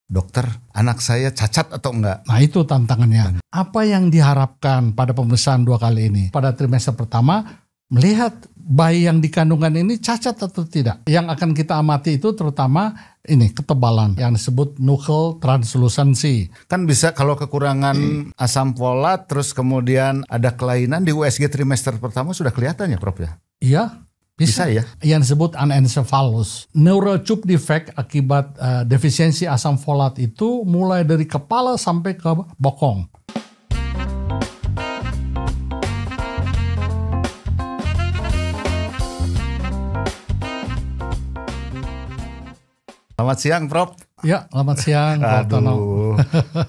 dokter, anak saya cacat atau enggak? Nah itu tantangannya. Apa yang diharapkan pada pemeriksaan 2 kali ini? Pada trimester pertama, melihat bayi yang di kandungan ini cacat atau tidak. Yang akan kita amati itu terutama ini ketebalan yang disebut nuchal translucency. Kan bisa kalau kekurangan asam folat terus kemudian ada kelainan di USG trimester pertama sudah kelihatan ya Prof ya? Iya. Bisa ya? Yang disebut anencephalus. Neural tube defect akibat defisiensi asam folat itu mulai dari kepala sampai ke bokong. Selamat siang Prof. Ya, selamat siang Prof. Aduh,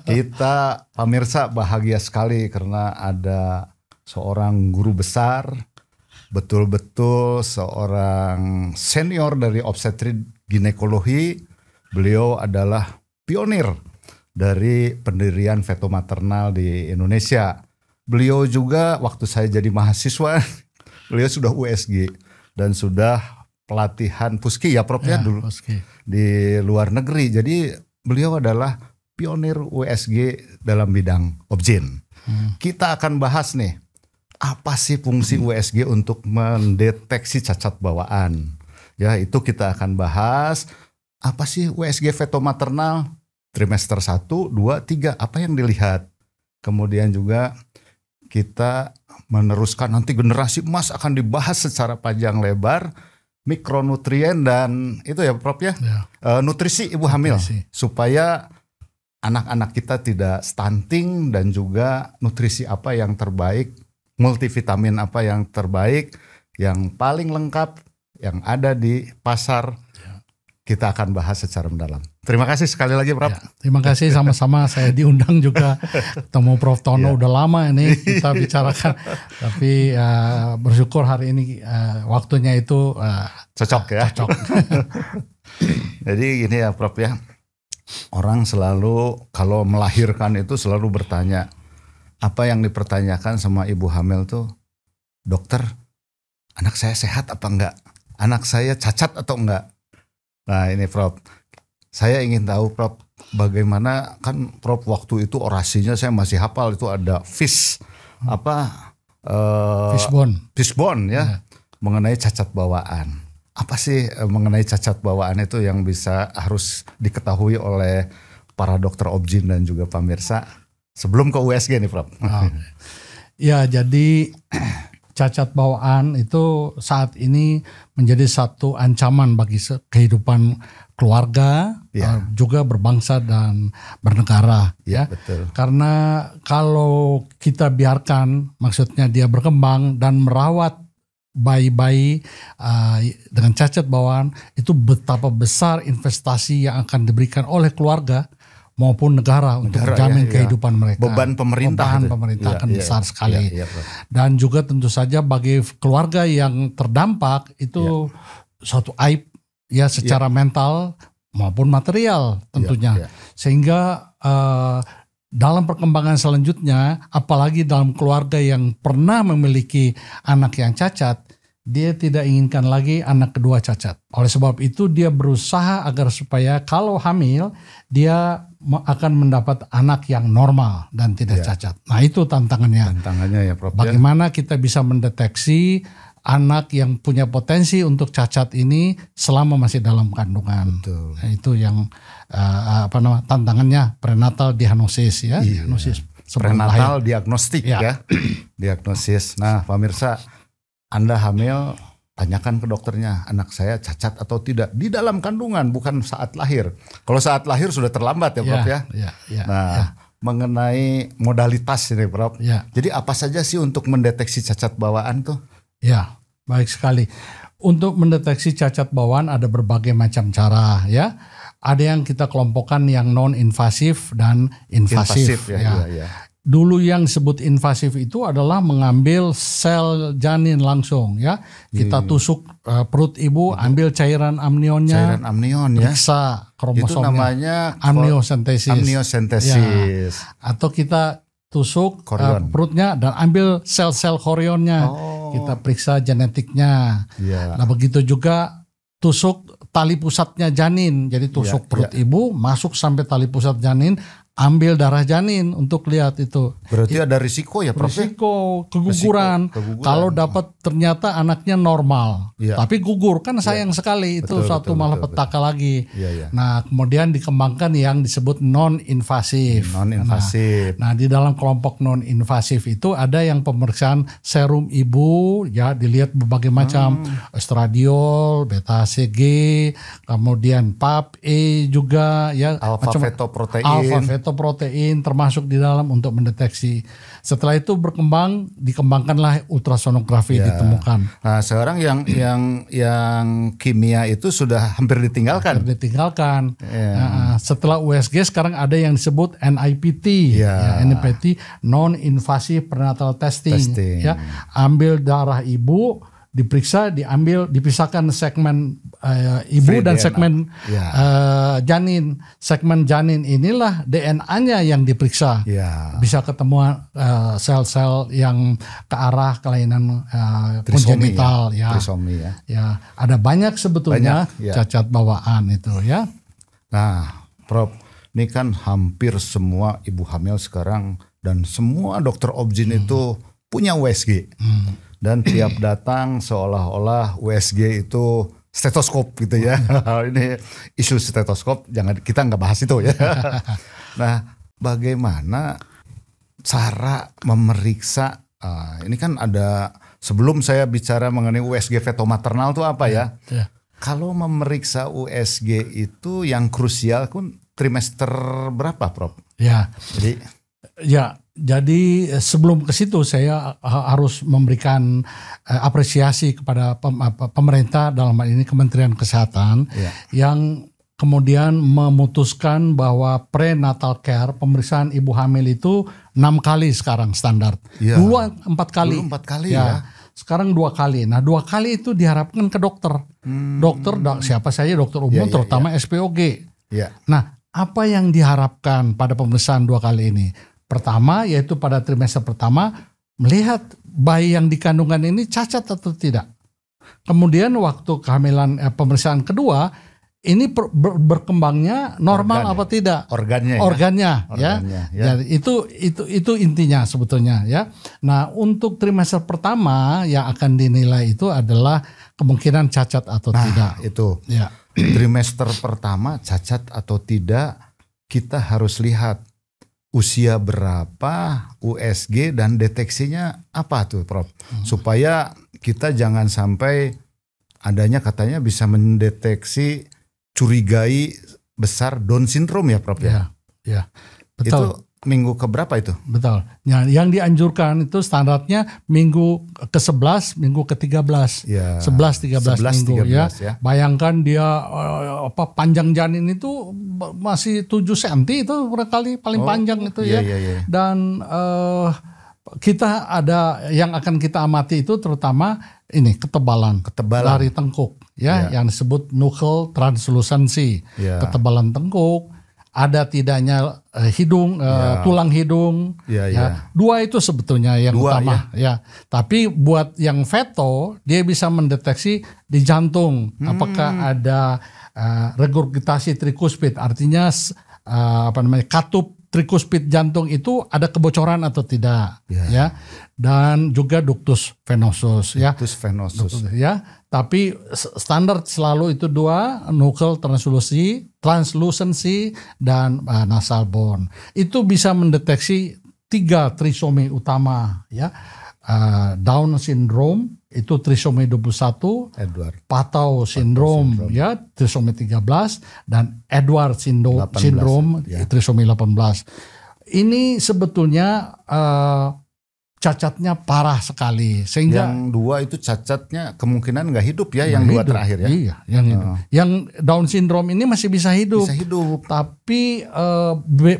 kita pemirsa bahagia sekali karena ada seorang guru besar, betul-betul seorang senior dari obstetrik ginekologi. Beliau adalah pionir dari pendirian feto maternal di Indonesia. Beliau juga waktu saya jadi mahasiswa, beliau sudah USG dan sudah pelatihan Puski ya Prof ya dulu Puski. Di luar negeri. Jadi beliau adalah pionir USG dalam bidang obgyn. Kita akan bahas nih, apa sih fungsi USG untuk mendeteksi cacat bawaan? Ya, itu kita akan bahas. Apa sih USG feto maternal trimester 1, 2, 3, apa yang dilihat? Kemudian juga kita meneruskan nanti generasi emas akan dibahas secara panjang lebar, mikronutrien dan itu ya Prof ya, nutrisi ibu hamil supaya anak-anak kita tidak stunting dan juga nutrisi apa yang terbaik, multivitamin apa yang terbaik, yang paling lengkap yang ada di pasar. Kita akan bahas secara mendalam. Terima kasih sekali lagi Prof. Ya, terima kasih sama-sama, saya diundang juga ketemu Prof Tono udah lama ini kita bicarakan. Tapi bersyukur hari ini waktunya itu cocok ya. Cocok. Jadi gini ya Prof ya, orang selalu kalau melahirkan itu selalu bertanya, apa yang dipertanyakan sama ibu hamil tuh, dokter, anak saya sehat apa enggak? Anak saya cacat atau enggak? Nah ini Prof, saya ingin tahu Prof, bagaimana kan Prof waktu itu orasinya saya masih hafal, itu ada fishbone ya, mengenai cacat bawaan. Apa sih mengenai cacat bawaan itu yang bisa harus diketahui oleh para dokter obgyn dan juga pemirsa sebelum ke USG nih Prof? Ya jadi cacat bawaan itu saat ini menjadi satu ancaman bagi kehidupan keluarga, juga berbangsa dan bernegara. Ya, betul. Karena kalau kita biarkan, maksudnya dia berkembang dan merawat bayi-bayi dengan cacat bawaan, itu betapa besar investasi yang akan diberikan oleh keluarga maupun negara untuk menjamin kehidupan mereka. Beban pemerintah akan besar sekali. Dan juga tentu saja bagi keluarga yang terdampak itu suatu aib ya secara mental maupun material tentunya. Sehingga dalam perkembangan selanjutnya, apalagi dalam keluarga yang pernah memiliki anak yang cacat, dia tidak inginkan lagi anak kedua cacat. Oleh sebab itu dia berusaha agar supaya kalau hamil dia akan mendapat anak yang normal dan tidak cacat. Nah itu tantangannya. Tantangannya ya Prof. Bagaimana kita bisa mendeteksi anak yang punya potensi untuk cacat ini selama masih dalam kandungan. Betul. Nah, itu yang tantangannya prenatal diagnosis ya. Diagnosis prenatal diagnostik ya. Diagnosis. Nah pemirsa, Anda hamil, tanyakan ke dokternya, anak saya cacat atau tidak di dalam kandungan, bukan saat lahir. Kalau saat lahir sudah terlambat ya Prof ya. Mengenai modalitas ini Prof. Jadi apa saja sih untuk mendeteksi cacat bawaan tuh? Ya, baik sekali. Untuk mendeteksi cacat bawaan ada berbagai macam cara ya. Ada yang kita kelompokkan yang non-invasif dan invasif. Dulu yang disebut invasif itu adalah mengambil sel janin langsung ya. Kita tusuk perut ibu, ambil cairan amnionnya. Cairan amnion ya. Periksa kromosomnya. Itu namanya amniosentesis. Ya. Atau kita tusuk perutnya dan ambil sel-sel chorionnya. Kita periksa genetiknya. Nah begitu juga tusuk tali pusatnya janin. Jadi tusuk perut ya. ibu, masuk sampai tali pusat janin, ambil darah janin untuk lihat itu. Berarti ada risiko ya, Prof? Risiko keguguran. Kalau dapat ternyata anaknya normal, tapi gugur kan sayang sekali. Itu suatu malapetaka lagi. Nah, kemudian dikembangkan yang disebut non-invasif. Nah, di dalam kelompok non-invasif itu ada yang pemeriksaan serum ibu, ya dilihat berbagai macam estradiol, beta HCG, kemudian PAP-E juga, ya alfa-fetoprotein termasuk di dalam untuk mendeteksi. Setelah itu dikembangkanlah ultrasonografi ditemukan. Nah, sekarang yang kimia itu sudah hampir ditinggalkan. Nah, setelah USG sekarang ada yang disebut NIPT, NIPT non-invasive prenatal testing. Ya, ambil darah ibu, diperiksa, dipisahkan segmen ibu dan segmen janin. Segmen janin inilah DNA-nya yang diperiksa. Bisa ketemu sel-sel yang ke arah kelainan kongenital. Trisomi, ya. Ada banyak sebetulnya cacat bawaan itu ya. Nah, Prof, ini kan hampir semua ibu hamil sekarang dan semua dokter obgyn itu punya USG. Dan tiap datang seolah-olah USG itu stetoskop gitu ya. Ini isu stetoskop, kita nggak bahas itu ya. Nah, bagaimana cara memeriksa? Ini kan ada, sebelum saya bicara mengenai USG fetomaternal itu apa ya? Kalau memeriksa USG itu yang krusial kan trimester berapa, Prof? Jadi sebelum ke situ saya harus memberikan apresiasi kepada pemerintah, dalam hal ini Kementerian Kesehatan, yang kemudian memutuskan bahwa prenatal care, pemeriksaan ibu hamil itu 6 kali sekarang standar. Dulu 4 kali. Sekarang 2 kali. Nah, 2 kali itu diharapkan ke dokter. Siapa saja, dokter umum, terutama SPOG. Nah, apa yang diharapkan pada pemeriksaan 2 kali ini? Pertama, yaitu pada trimester pertama, melihat bayi yang dikandungan ini cacat atau tidak. Kemudian waktu kehamilan pemeriksaan kedua, ini berkembangnya normal apa tidak? Organnya. Jadi itu intinya sebetulnya ya. Nah, untuk trimester pertama yang akan dinilai itu adalah kemungkinan cacat atau tidak. Itu. Trimester pertama cacat atau tidak, kita harus lihat usia berapa, USG, dan deteksinya apa tuh, Prof? Supaya kita jangan sampai adanya katanya bisa mendeteksi curigai besar Down syndrome ya, Prof? Ya, betul. Itu minggu keberapa itu? Betul. Ya, yang dianjurkan itu standarnya minggu ke-11, minggu ke-13. 11-13 minggu 13, ya. Bayangkan dia panjang janin itu masih 7 cm itu barangkali paling panjang itu ya. Dan kita ada yang akan kita amati itu terutama ini ketebalan dari tengkuk yang disebut nuchal translucency. Ketebalan tengkuk, ada tidaknya hidung, tulang hidung. Dua itu sebetulnya yang utama. Tapi buat yang feto, dia bisa mendeteksi di jantung apakah ada regurgitasi trikuspid, artinya katup trikuspid jantung itu ada kebocoran atau tidak, dan juga ductus venosus, Tapi standar selalu itu 2, nuchal translucency dan nasal bone. Itu bisa mendeteksi 3 trisomi utama, Down syndrome itu trisomi 21, Patau syndrome trisomi 13, dan Edwards syndrome trisomi 18. Ini sebetulnya cacatnya parah sekali, sehingga yang 2 itu cacatnya kemungkinan nggak hidup ya, yang 2 terakhir ya. Iya, yang hidup. Yang Down syndrome ini masih bisa hidup. Tapi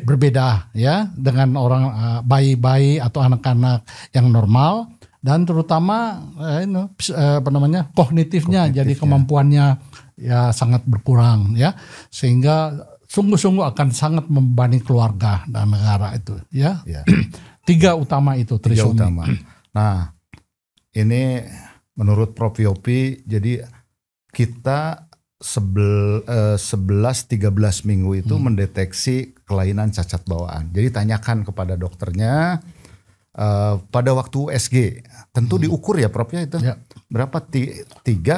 berbeda ya dengan orang bayi-bayi atau anak-anak yang normal, dan terutama kognitifnya, jadi kemampuannya ya sangat berkurang ya, sehingga sungguh-sungguh akan sangat membebani keluarga dan negara itu ya. 3 utama itu trisomi. Nah, ini menurut Prof Yopi, jadi kita 11-13 minggu itu mendeteksi kelainan cacat bawaan. Jadi tanyakan kepada dokternya pada waktu USG. Tentu diukur ya Prof ya itu. Ya. Berapa? 3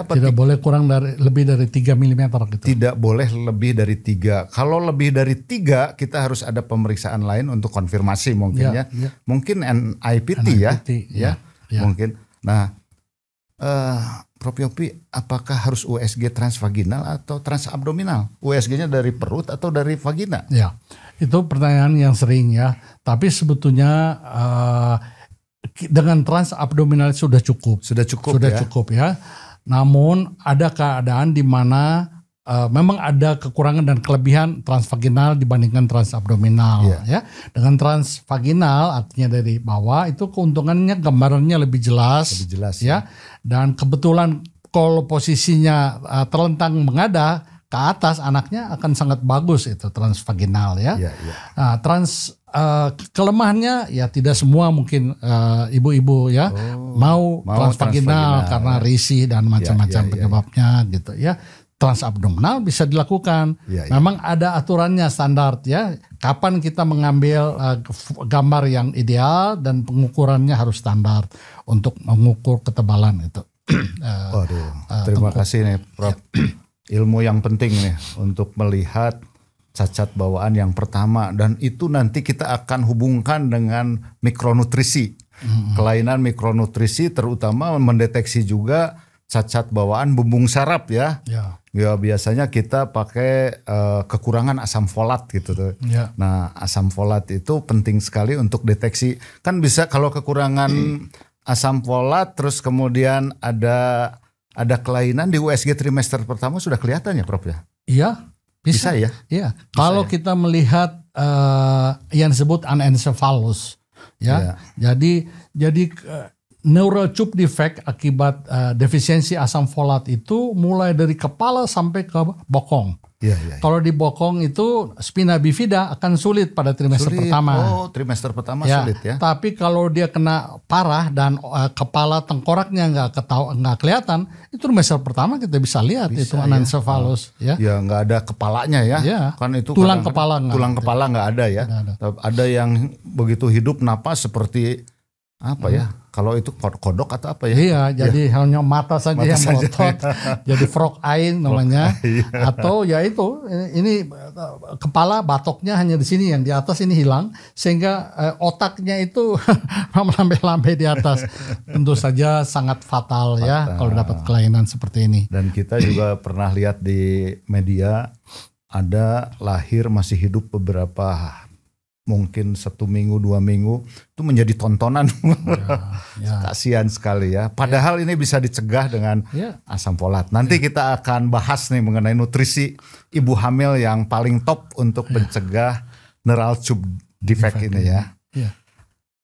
apa? Tidak boleh kurang lebih dari 3 mm gitu. Tidak boleh lebih dari 3. Kalau lebih dari 3 kita harus ada pemeriksaan lain untuk konfirmasi mungkin ya. Mungkin NIPT ya. Mungkin. Nah, Prof Yopi, apakah harus USG transvaginal atau transabdominal? USG-nya dari perut atau dari vagina? Ya, itu pertanyaan yang sering ya. Tapi sebetulnya dengan transabdominal sudah cukup. Sudah cukup ya. Namun ada keadaan di mana memang ada kekurangan dan kelebihan transvaginal dibandingkan transabdominal ya. Dengan transvaginal artinya dari bawah itu keuntungannya gambarannya lebih jelas ya. Dan kebetulan kalau posisinya terlentang menghadap ke atas anaknya akan sangat bagus itu transvaginal ya. Nah, kelemahannya ya tidak semua mungkin ibu-ibu ya mau transvaginal karena risih dan macam-macam penyebabnya gitu ya. Transabdominal bisa dilakukan. Memang ada aturannya standar ya. Kapan kita mengambil gambar yang ideal dan pengukurannya harus standar untuk mengukur ketebalan itu. Terima kasih nih Prof. Ilmu yang penting nih untuk melihat cacat bawaan yang pertama, dan itu nanti kita akan hubungkan dengan mikronutrisi. Kelainan mikronutrisi terutama mendeteksi juga cacat bawaan bumbung saraf ya. Ya biasanya kita pakai kekurangan asam folat gitu tuh. Nah, asam folat itu penting sekali untuk deteksi. Kan bisa kalau kekurangan asam folat terus kemudian ada kelainan di USG trimester pertama sudah kelihatan ya Prof ya? Iya, bisa ya. Iya. Kalau kita melihat yang disebut anencephalus ya. Jadi neural tube defect akibat defisiensi asam folat itu mulai dari kepala sampai ke bokong. Kalau di bokong itu spina bifida akan sulit pada trimester pertama. Trimester pertama sulit ya. Tapi kalau dia kena parah dan kepala tengkoraknya nggak kelihatan, itu trimester pertama kita bisa lihat itu anencephalus ya. Ya nggak ada kepalanya ya. Kan itu tulang kepala nggak ada ya. Ada yang begitu hidup napas seperti apa ya? Kalau itu kodok atau apa ya? Iya, jadi hanya mata saja yang melotot. Jadi frog eye namanya. Atau ya itu, ini kepala batoknya hanya di sini, yang di atas ini hilang. Sehingga otaknya itu melambai-lambai di atas. Tentu saja sangat fatal ya kalau dapat kelainan seperti ini. Dan kita juga pernah lihat di media, ada lahir masih hidup beberapa mungkin 1 minggu 2 minggu itu menjadi tontonan. Kasihan sekali ya. Padahal ini bisa dicegah dengan asam folat. Nanti kita akan bahas nih mengenai nutrisi ibu hamil yang paling top untuk mencegah neural tube defect ini ya.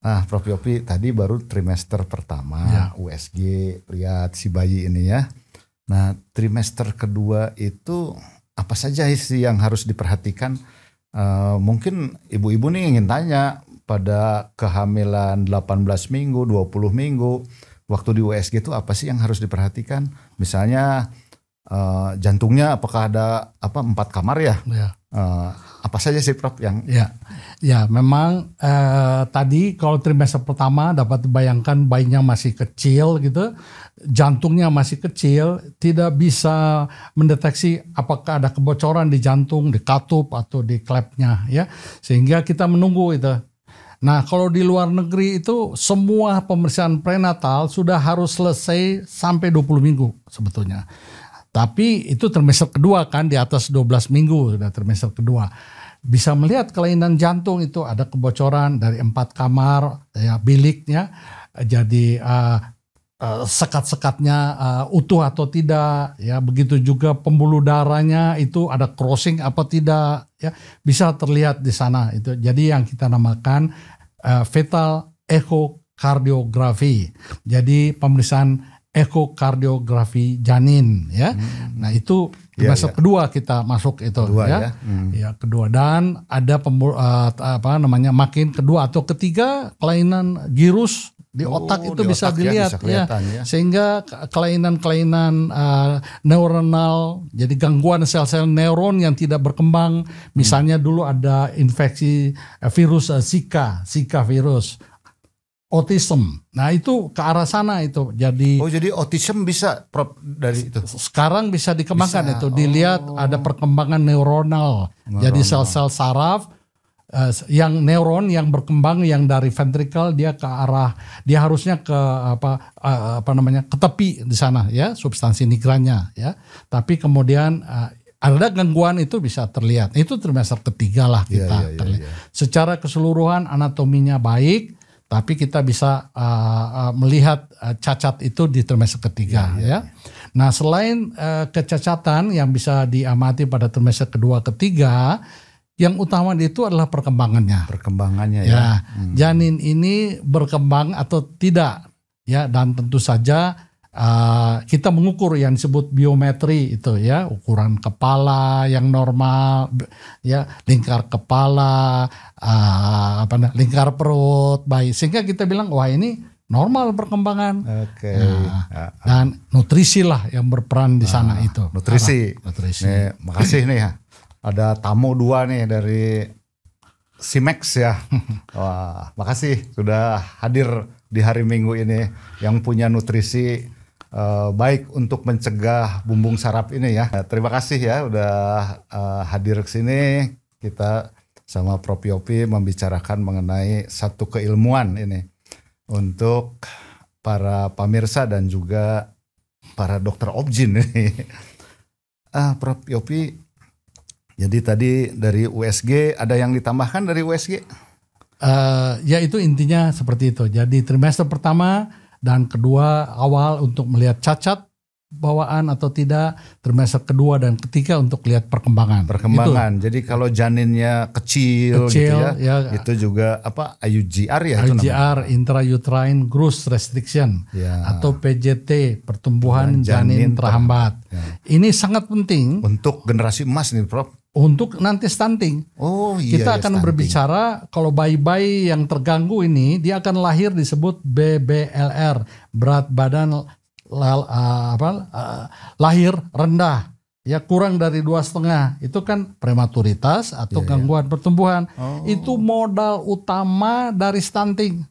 Nah, Prof Yopi tadi baru trimester pertama USG lihat si bayi ini ya. Nah, trimester kedua itu apa saja sih yang harus diperhatikan? Mungkin ibu-ibu nih ingin tanya pada kehamilan 18 minggu, 20 minggu, waktu di USG itu apa sih yang harus diperhatikan? Misalnya jantungnya apakah ada 4 kamar ya? Apa saja sih Prof yang? Ya memang tadi kalau trimester pertama dapat dibayangkan bayinya masih kecil gitu, jantungnya masih kecil, tidak bisa mendeteksi apakah ada kebocoran di jantung, di katup atau di klepnya ya, sehingga kita menunggu itu. Nah kalau di luar negeri itu semua pemeriksaan prenatal sudah harus selesai sampai 20 minggu sebetulnya. Tapi itu trimester kedua kan, di atas 12 minggu sudah trimester kedua. Bisa melihat kelainan jantung itu ada kebocoran dari 4 kamar ya, biliknya. Jadi sekat-sekatnya utuh atau tidak ya, begitu juga pembuluh darahnya itu ada crossing apa tidak ya, bisa terlihat di sana itu. Jadi yang kita namakan fetal echocardiografi. Jadi pemeriksaan ekokardiografi janin ya. Nah itu trimester kedua kita masuk itu ya. Kedua, dan ada makin kedua atau ketiga kelainan girus Di otak itu di bisa otak dilihat bisa kelihatan, ya. Sehingga kelainan-kelainan neuronal, jadi gangguan sel-sel neuron yang tidak berkembang. Misalnya dulu ada infeksi virus Zika virus, autism. Nah itu ke arah sana itu. Jadi jadi autism bisa Prof dari itu. Sekarang bisa dikembangkan itu, dilihat ada perkembangan neuronal. Jadi sel-sel saraf yang neuron yang berkembang yang dari ventricle dia ke arah, dia harusnya ke ke tepi di sana ya, substansi nigrannya ya. Tapi kemudian ada gangguan itu bisa terlihat. Itu trimester ketiga lah kita. Secara keseluruhan anatominya baik, tapi kita bisa melihat cacat itu di trimester ketiga ya. Nah, selain kecacatan yang bisa diamati pada trimester kedua ketiga, yang utama itu adalah perkembangannya. Perkembangannya ya. Janin ini berkembang atau tidak ya, dan tentu saja kita mengukur yang disebut biometri itu ya, ukuran kepala yang normal ya, lingkar kepala, lingkar perut baik, sehingga kita bilang wah ini normal perkembangan. Dan nutrisi lah yang berperan di sana itu. Nutrisi. Nih, makasih nih ya. Ada tamu 2 nih dari Simex ya. Wah, makasih sudah hadir di hari Minggu ini yang punya nutrisi baik untuk mencegah bumbung saraf ini ya. Terima kasih ya udah hadir ke sini. Kita sama Prof. Yopi membicarakan mengenai satu keilmuan ini untuk para pemirsa dan juga para dokter obgyn ini. Prof. Yopi, jadi tadi dari USG ada yang ditambahkan dari USG? Ya itu intinya seperti itu. Jadi trimester pertama dan kedua awal untuk melihat cacat bawaan atau tidak, trimester kedua dan ketiga untuk lihat perkembangan. Itu. Jadi kalau janinnya kecil gitu ya, itu juga IUGR ya? IUGR, intrauterine growth restriction atau PJT, pertumbuhan janin terhambat. Ini sangat penting untuk generasi emas nih Prof. Untuk nanti stunting. Kita akan berbicara kalau bayi-bayi yang terganggu ini dia akan lahir disebut BBLR, berat badan lahir rendah ya, kurang dari 2,5. Itu kan prematuritas atau gangguan pertumbuhan. Itu modal utama dari stunting.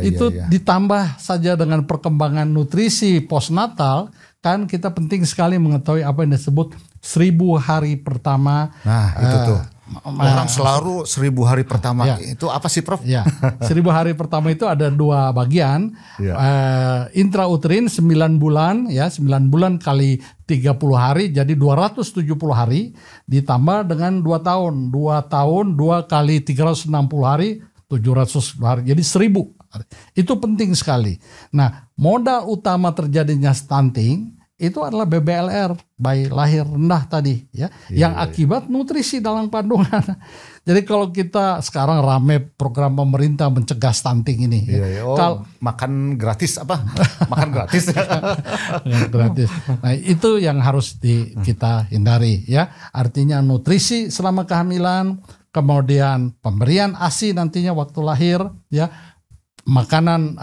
Itu ditambah saja dengan perkembangan nutrisi postnatal, kan kita penting sekali mengetahui apa yang disebut 1000 hari pertama. Nah itu tuh orang selalu 1000 hari pertama itu apa sih Prof? 1000 hari pertama itu ada 2 bagian. Intrauterin 9 bulan ya, 9 bulan kali 30 hari jadi 270 hari, ditambah dengan 2 tahun. 2 tahun 2 kali 360 hari 700 hari, jadi 1000. Itu penting sekali. Nah, modal utama terjadinya stunting itu adalah BBLR, bayi lahir rendah tadi ya, yang akibat nutrisi dalam kandungan. Jadi kalau kita sekarang rame program pemerintah mencegah stunting ini, makan gratis makan gratis. Gratis. Nah, itu yang harus kita hindari ya. Artinya nutrisi selama kehamilan, kemudian pemberian ASI nantinya waktu lahir ya. Makanan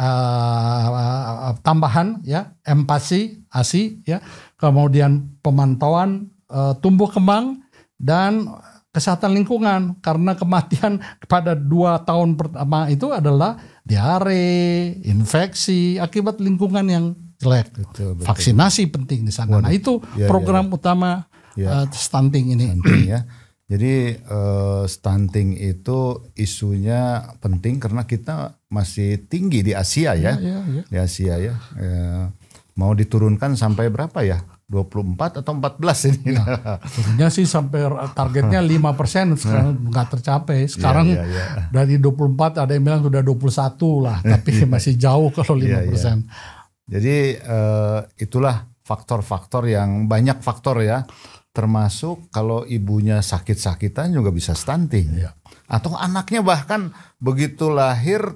tambahan ya, empasi, ASI ya, kemudian pemantauan tumbuh kembang dan kesehatan lingkungan, karena kematian pada 2 tahun pertama itu adalah diare, infeksi akibat lingkungan yang jelek. Betul. Vaksinasi penting di sana. Nah itu program utama stunting ini. Stunting, ya. Jadi stunting itu isunya penting karena kita masih tinggi di Asia ya. Di Asia ya. Mau diturunkan sampai berapa ya? 24 atau 14 ini. Turunnya sih sampai targetnya 5%, sekarang nggak tercapai. Sekarang dari 24 ada yang bilang sudah 21 lah, tapi masih jauh kalau 5%. Jadi itulah faktor-faktor yang banyak faktor ya. Termasuk kalau ibunya sakit-sakitan juga bisa stunting. Atau anaknya bahkan begitu lahir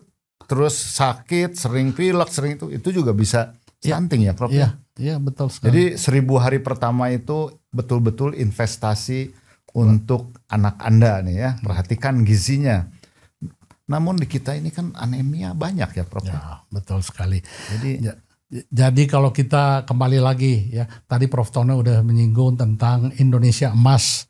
terus sakit, sering pilek, sering itu juga bisa stunting ya Prof? Iya betul sekali. Jadi 1000 hari pertama itu betul-betul investasi untuk anak Anda nih ya. Perhatikan gizinya. Namun di kita ini kan anemia banyak ya Prof. Ya, betul sekali. Jadi kalau kita kembali lagi ya, tadi Prof Tono udah menyinggung tentang Indonesia emas,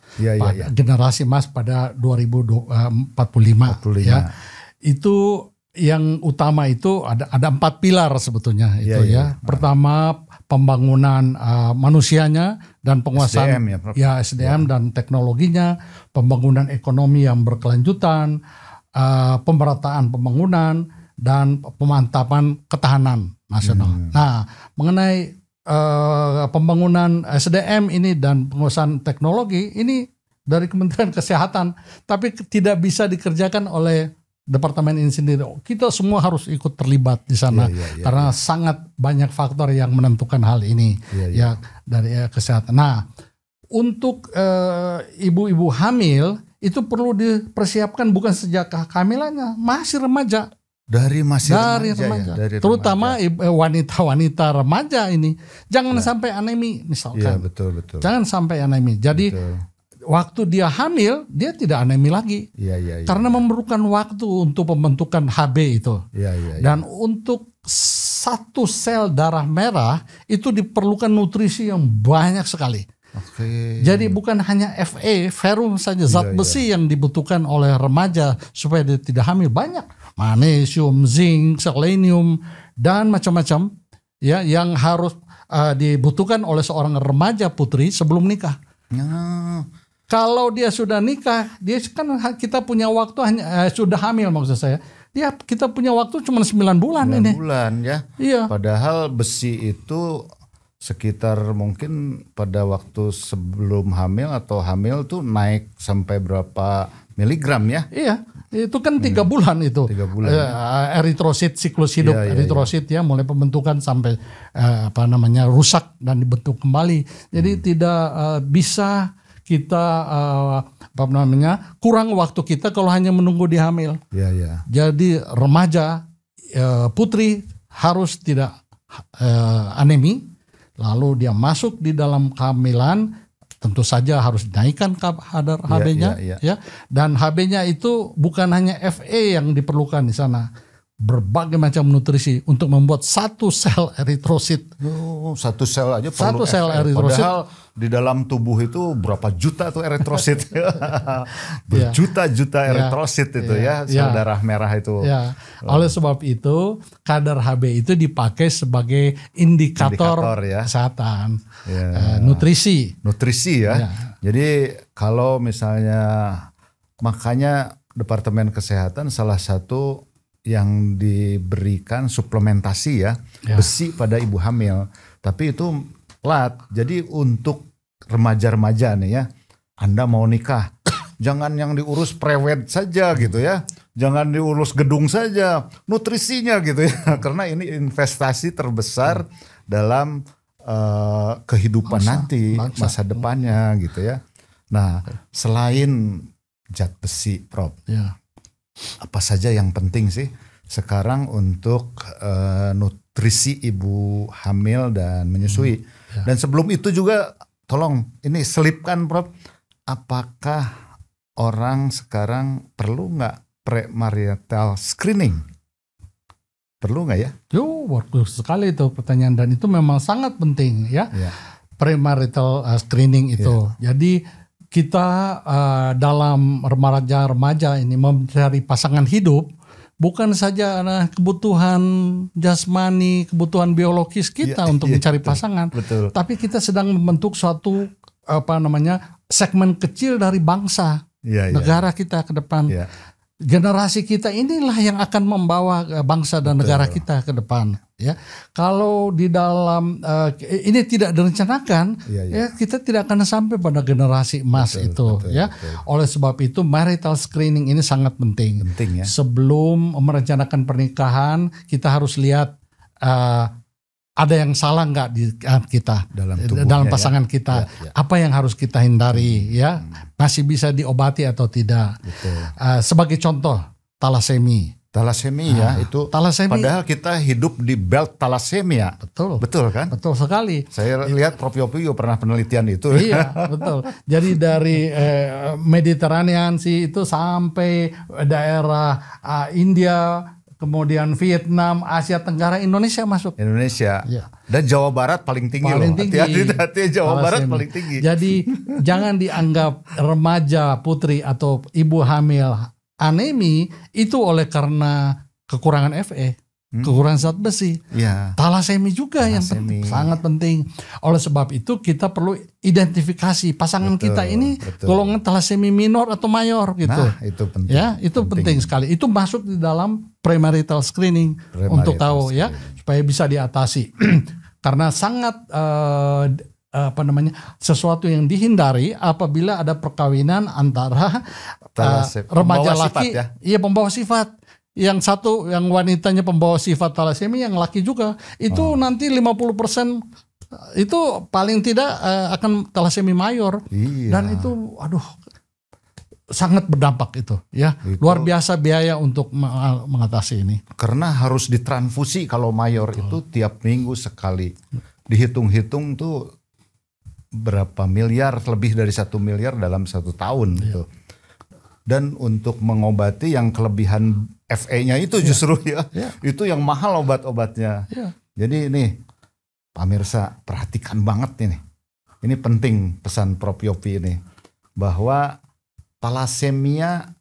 generasi emas pada 2045 ya. Itu yang utama itu ada 4 pilar sebetulnya itu ya. Pertama pembangunan manusianya dan penguasaan SDM dan teknologinya, pembangunan ekonomi yang berkelanjutan, pemerataan pembangunan dan pemantapan ketahanan nasional. Nah, mengenai pembangunan SDM ini dan penguasaan teknologi ini dari Kementerian Kesehatan, tapi tidak bisa dikerjakan oleh departemen ini sendiri. Kita semua harus ikut terlibat di sana karena sangat banyak faktor yang menentukan hal ini dari kesehatan. Nah, untuk ibu-ibu hamil itu perlu dipersiapkan bukan sejak kehamilannya, masih remaja. Dari remaja. Terutama wanita-wanita remaja ini jangan sampai anemi misalkan. Iya, betul. Jangan sampai anemi. Jadi waktu dia hamil dia tidak anemi lagi. Karena memerlukan waktu untuk pembentukan HB itu. Dan untuk satu sel darah merah itu diperlukan nutrisi yang banyak sekali. Jadi bukan hanya Fe, ferrum saja, zat besi yang dibutuhkan oleh remaja supaya dia tidak hamil, banyak. Magnesium, zinc, selenium, dan macam-macam ya yang harus dibutuhkan oleh seorang remaja putri sebelum nikah. Kalau dia sudah nikah, dia kan kita punya waktu hanya sudah hamil maksud saya. Kita punya waktu cuma 9 bulan 9 ini. 9 bulan ya. Iya. Padahal besi itu sekitar mungkin pada waktu sebelum hamil atau hamil tuh naik sampai berapa miligram ya? Iya. Itu kan 3 bulan itu. 3 bulan. Eritrosit, siklus hidup eritrosit ya mulai pembentukan sampai rusak dan dibentuk kembali. Jadi tidak bisa kita kurang waktu kita kalau hanya menunggu di hamil. Jadi remaja putri harus tidak anemi, lalu dia masuk di dalam kehamilan. Tentu saja harus dinaikkan kadar HB-nya ya. Dan HB-nya itu bukan hanya Fe yang diperlukan di sana. Berbagai macam nutrisi untuk membuat satu sel eritrosit. Satu sel aja perlu. Satu sel eritrosit. Padahal di dalam tubuh itu berapa juta tuh eritrosit. Berjuta-juta eritrosit itu sel darah merah itu. Oleh sebab itu kadar HB itu dipakai sebagai indikator kesehatan. Nutrisi ya. Jadi kalau misalnya, makanya Departemen Kesehatan salah satu yang diberikan suplementasi besi pada ibu hamil. Tapi itu telat. Jadi untuk remaja-remaja nih ya, Anda mau nikah, jangan yang diurus prewed saja gitu ya. Jangan diurus gedung saja, nutrisinya gitu ya. Karena ini investasi terbesar dalam kehidupan masa depannya gitu ya. Nah, selain zat besi, Prof, apa saja yang penting sih sekarang untuk nutrisi ibu hamil dan menyusui? Dan sebelum itu juga tolong ini selipkan, Prof, apakah orang sekarang perlu nggak premarital screening? Perlu nggak ya? Bagus sekali itu pertanyaan, dan itu memang sangat penting ya. Premarital screening itu. Jadi kita dalam remaja ini mencari pasangan hidup bukan saja kebutuhan jasmani, kebutuhan biologis kita untuk mencari pasangan, tapi kita sedang membentuk suatu segmen kecil dari bangsa negara kita ke depan. Generasi kita inilah yang akan membawa bangsa dan negara kita ke depan. Ya, kalau di dalam ini tidak direncanakan, kita tidak akan sampai pada generasi emas itu. Oleh sebab itu, marital screening ini sangat penting. Ya. Sebelum merencanakan pernikahan, kita harus lihat ada yang salah nggak di kita dalam pasangan kita. Apa yang harus kita hindari? Masih bisa diobati atau tidak? Sebagai contoh, talasemi. Talasemia itu Talasemia. padahal kita hidup di belt talasemia. Betul kan? Betul sekali. Saya lihat Prof. Yopi juga pernah penelitian itu. Iya, betul. Jadi dari Mediterranean Sea itu sampai daerah India, kemudian Vietnam, Asia Tenggara, Indonesia masuk. Indonesia. Iya. Dan Jawa Barat paling tinggi loh. Hati-hati Jawa Barat paling tinggi. Jadi jangan dianggap remaja, putri atau ibu hamil anemi itu oleh karena kekurangan Fe, kekurangan zat besi. Ya. Talasemi juga yang sangat penting. Oleh sebab itu kita perlu identifikasi pasangan kita ini golongan talasemi minor atau mayor gitu. Nah, itu penting. Ya, itu penting sekali. Itu masuk di dalam premarital screening untuk tahu ya supaya bisa diatasi. Karena sangat sesuatu yang dihindari apabila ada perkawinan antara remaja laki, pembawa sifat. Yang satu yang wanitanya pembawa sifat talasemi, yang laki juga itu nanti 50% itu paling tidak akan talasemi mayor. Dan itu sangat berdampak itu ya. Luar biasa biaya untuk mengatasi ini. Karena harus ditransfusi kalau mayor itu tiap minggu sekali. Dihitung-hitung tuh berapa miliar, lebih dari 1 miliar dalam 1 tahun gitu. Dan untuk mengobati yang kelebihan Fe-nya itu justru itu yang mahal obat-obatnya. Jadi ini pemirsa perhatikan banget ini. Ini penting pesan Prof. Yopi ini, bahwa talasemia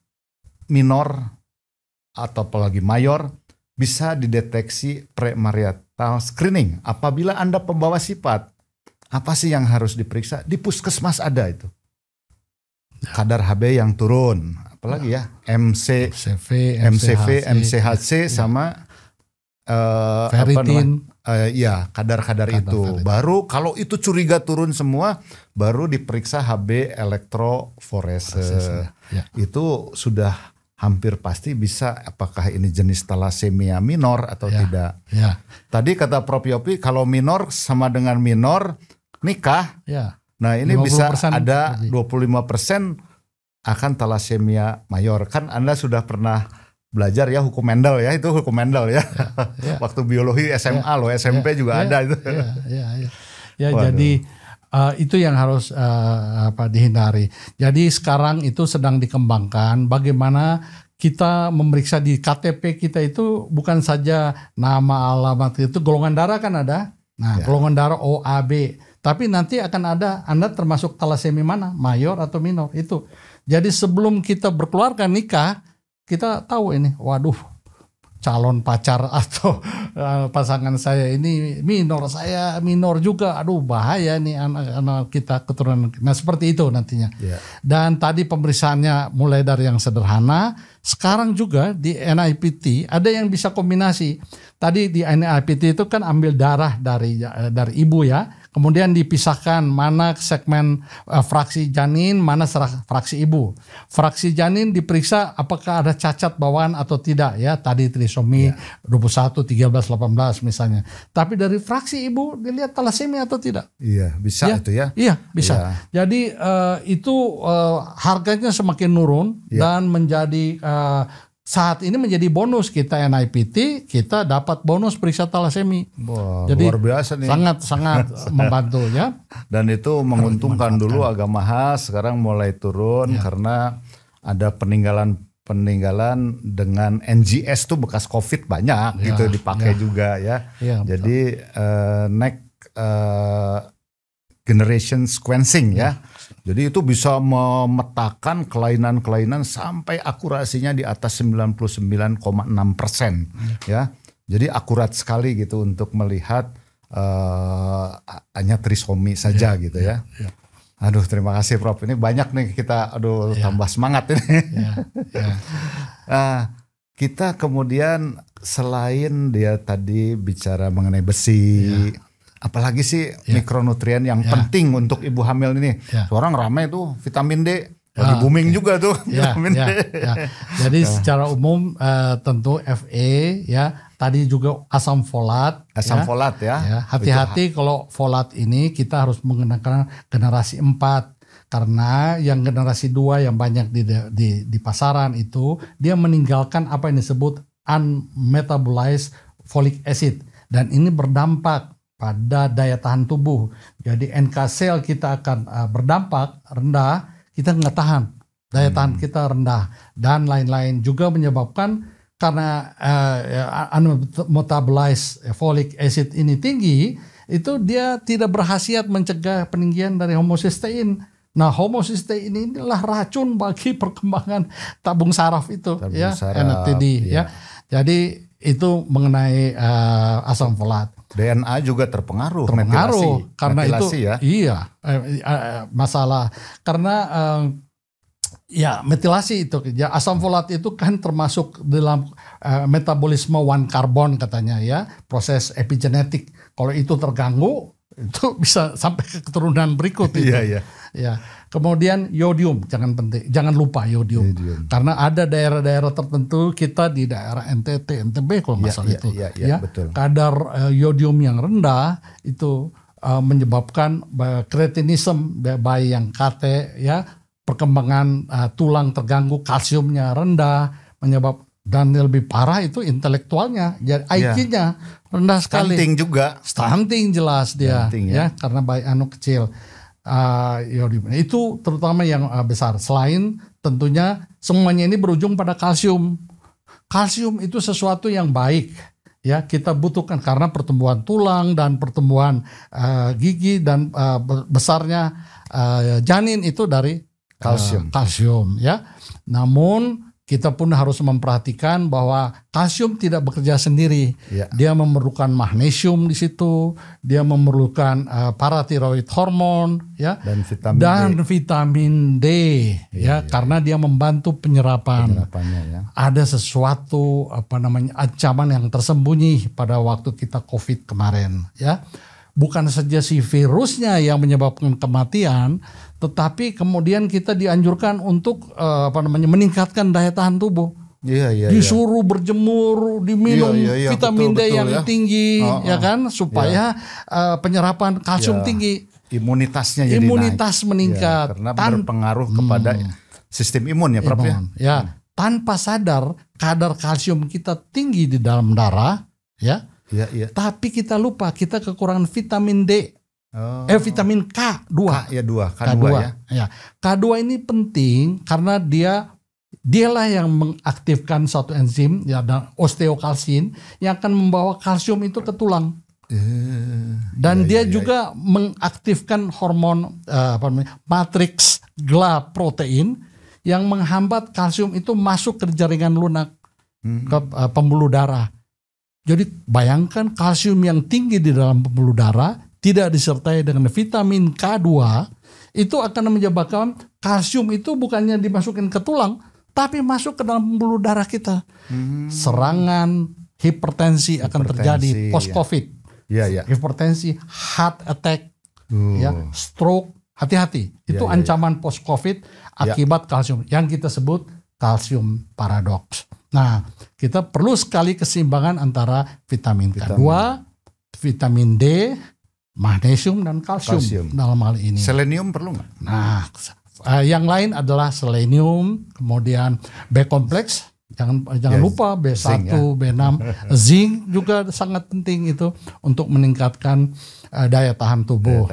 minor atau apalagi mayor bisa dideteksi premarital screening apabila Anda pembawa sifat. Apa sih yang harus diperiksa? Di puskesmas ada itu. Kadar Hb yang turun, apalagi ya MCV, MCHC sama ferritin. Kadar-kadar itu. Baru kalau itu curiga turun semua, baru diperiksa Hb elektroforese. Itu sudah hampir pasti bisa apakah ini jenis talasemia minor atau tidak. Tadi kata Prof. Yopi kalau minor sama dengan minor nikah. Nah ini bisa ada 25% akan talasemia mayor. Kan Anda sudah pernah belajar ya hukum Mendel ya, itu hukum Mendel ya. Waktu biologi SMA loh, SMP juga ada itu. Jadi itu yang harus dihindari. Jadi sekarang itu sedang dikembangkan bagaimana kita memeriksa di KTP kita itu bukan saja nama, alamat, itu golongan darah kan ada. Nah, golongan darah O, A, B. Tapi nanti akan ada Anda termasuk talasemi mana, mayor atau minor itu. Jadi sebelum kita berkeluarga nikah, kita tahu ini, waduh, calon pacar atau pasangan saya ini minor, saya minor juga, aduh bahaya nih anak-anak kita, keturunan. Nah seperti itu nantinya. Dan tadi pemeriksaannya mulai dari yang sederhana, sekarang juga di NIPT ada yang bisa kombinasi. Tadi di NIPT itu kan ambil darah dari ibu ya. Kemudian dipisahkan mana segmen fraksi janin, mana fraksi ibu. Fraksi janin diperiksa apakah ada cacat bawaan atau tidak ya. Tadi trisomi 21, 13, 18 misalnya. Tapi dari fraksi ibu dilihat talasemia atau tidak. Iya bisa itu ya. Iya bisa. Jadi itu harganya semakin nurun dan menjadi saat ini menjadi bonus kita NIPT, kita dapat bonus periksa talasemi. Jadi luar biasa nih. Sangat membantu ya. Dan itu menguntungkan dulu agak mahal, sekarang mulai turun karena ada peninggalan dengan NGS tuh bekas COVID banyak gitu dipakai juga ya. Jadi next generation sequencing ya. Jadi itu bisa memetakan kelainan-kelainan sampai akurasinya di atas 99,6% ya. Jadi akurat sekali gitu untuk melihat hanya trisomi saja gitu ya. Aduh terima kasih Prof. Ini banyak nih kita tambah semangat ini. Kita kemudian selain dia tadi bicara mengenai besi, apalagi sih mikronutrien yang penting untuk ibu hamil ini. Sekarang ramai tuh vitamin D, lagi booming juga tuh vitamin D. Jadi secara umum tentu Fe ya, tadi juga asam folat. Asam folat ya. Hati-hati kalau folat ini kita harus menggunakan generasi 4. Karena yang generasi 2 yang banyak di pasaran itu dia meninggalkan apa yang disebut unmetabolized folic acid, dan ini berdampak pada daya tahan tubuh. Jadi NK sel kita akan berdampak rendah, kita nggak tahan, daya tahan kita rendah, dan lain-lain juga menyebabkan karena unmetabolized folic acid ini tinggi, itu dia tidak berkhasiat mencegah peninggian dari homocysteine. Nah, homocysteine inilah racun bagi perkembangan tabung saraf itu, NATD ya. Jadi itu mengenai asam folat. DNA juga terpengaruh karena metilasi, itu ya? Iya, masalah karena metilasi itu ya, asam folat itu kan termasuk dalam metabolisme one carbon katanya ya, proses epigenetik. Kalau itu terganggu itu bisa sampai ke keturunan berikut itu. Iya. Ya. Kemudian yodium, jangan lupa yodium. Karena ada daerah-daerah tertentu kita di daerah NTT, NTB kalau nggak salah itu. Iya, betul. Kadar yodium yang rendah itu menyebabkan kretinisme bayi yang KT ya, perkembangan tulang terganggu, kalsiumnya rendah, dan lebih parah itu intelektualnya, jadi IQ-nya rendah sekali. Stunting jelas dia, ya karena bayi kecil. Yodium itu terutama yang besar. Selain tentunya semuanya ini berujung pada kalsium. Kalsium itu sesuatu yang baik ya, kita butuhkan karena pertumbuhan tulang dan pertumbuhan gigi dan besarnya janin itu dari kalsium ya. Namun kita pun harus memperhatikan bahwa kalsium tidak bekerja sendiri. Dia memerlukan magnesium di situ, dia memerlukan paratiroid hormon ya, dan vitamin D ya, karena dia membantu penyerapannya ya. Ada sesuatu ancaman yang tersembunyi pada waktu kita COVID kemarin ya. Bukan saja si virusnya yang menyebabkan kematian, tetapi kemudian kita dianjurkan untuk meningkatkan daya tahan tubuh. Disuruh berjemur, diminum vitamin D yang tinggi, ya kan, supaya penyerapan kalsium tinggi. Imunitasnya jadi Imunitas meningkat. Karena berpengaruh kepada sistem imun ya, Prof ya. Tanpa sadar kadar kalsium kita tinggi di dalam darah, ya. Tapi kita lupa kita kekurangan vitamin D. Vitamin K2. K2 ya. K2 ini penting karena dialah yang mengaktifkan suatu enzim ya, dan osteokalsin yang akan membawa kalsium itu ke tulang. Dan dia juga mengaktifkan hormon matriks glycoprotein yang menghambat kalsium itu masuk ke jaringan lunak, ke pembuluh darah. Jadi bayangkan kalsium yang tinggi di dalam pembuluh darah tidak disertai dengan vitamin K2, itu akan menyebabkan kalsium itu bukannya dimasukin ke tulang, tapi masuk ke dalam pembuluh darah kita. Serangan hipertensi akan terjadi post-COVID. Hipertensi, heart attack, stroke, hati-hati. Itu ancaman post-COVID akibat kalsium yang kita sebut kalsium paradoks. Nah, kita perlu sekali keseimbangan antara vitamin K2, vitamin D, magnesium dan kalsium dalam hal ini. Selenium perlu nggak? Nah, yang lain adalah selenium, kemudian B kompleks, jangan lupa B1, zinc, B6, zinc juga sangat penting itu untuk meningkatkan daya tahan tubuh.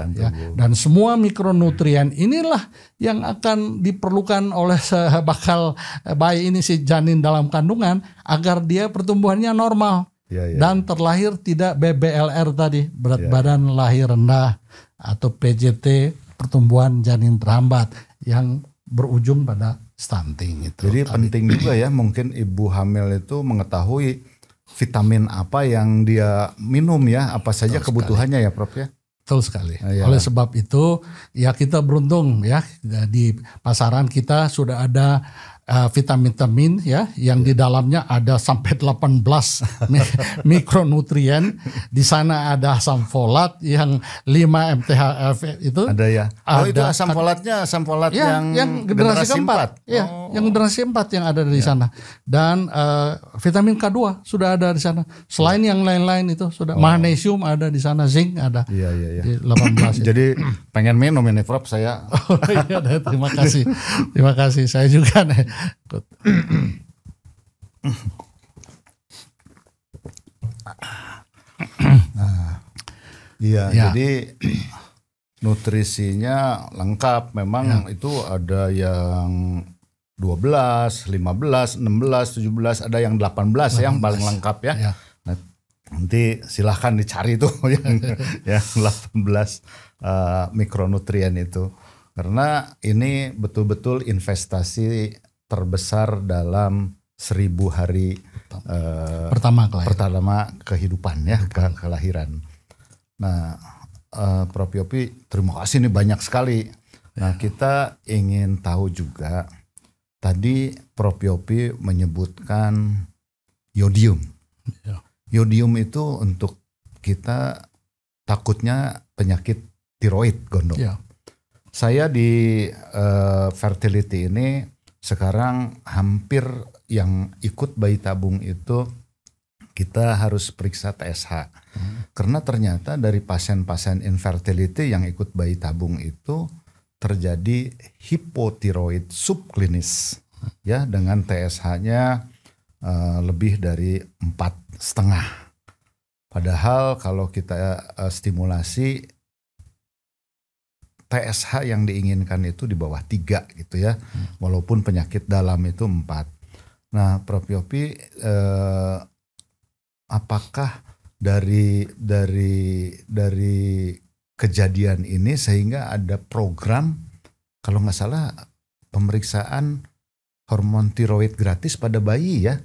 Dan semua mikronutrien inilah yang akan diperlukan oleh bakal bayi ini, si janin dalam kandungan, agar dia pertumbuhannya normal. Dan terlahir tidak BBLR tadi, berat badan lahir rendah, atau PJT, pertumbuhan janin terhambat, yang berujung pada stunting itu. Jadi penting juga ya, mungkin ibu hamil itu mengetahui vitamin apa yang dia minum ya, apa saja kebutuhannya ya, Prof ya. Betul sekali. Oleh sebab itu ya kita beruntung ya, di pasaran kita sudah ada vitamin ya, yang di dalamnya ada sampai 18 mikronutrien. Di sana ada asam folat yang 5 mTHF itu. Ada ya. Itu asam folat yang generasi keempat. Yang generasi 4 yang ada di sana. Dan vitamin K2 sudah ada di sana. Selain yang lain-lain itu sudah. Magnesium ada di sana, zinc ada. Di 18. Jadi pengen minum ini, Prof, saya. Terima kasih. Terima kasih. Saya juga nih. Iya, Ya. jadi nutrisinya lengkap. Memang itu ada yang 12, 15, 16, 17, ada yang 18 yang paling lengkap ya. Ya. Nah, nanti silahkan dicari tuh yang 18 mikronutrien itu. Karena ini betul-betul investasi terbesar dalam 1000 hari pertama kehidupan ya, kelahiran. Nah, Prof. Yopi, terima kasih nih banyak sekali. Nah, kita ingin tahu juga, tadi Prof. Yopi menyebutkan yodium. Ya. Yodium itu untuk kita takutnya penyakit tiroid, Gondong. Ya. Saya di fertility ini sekarang hampir yang ikut bayi tabung itu kita harus periksa TSH. Karena ternyata dari pasien-pasien infertility yang ikut bayi tabung itu terjadi hipotiroid subklinis ya, dengan TSH-nya lebih dari 4,5. Padahal kalau kita stimulasi TSH yang diinginkan itu di bawah 3 gitu ya. Walaupun penyakit dalam itu 4. Nah, Prof. Yopi, apakah dari kejadian ini sehingga ada program, kalau nggak salah, pemeriksaan hormon tiroid gratis pada bayi ya?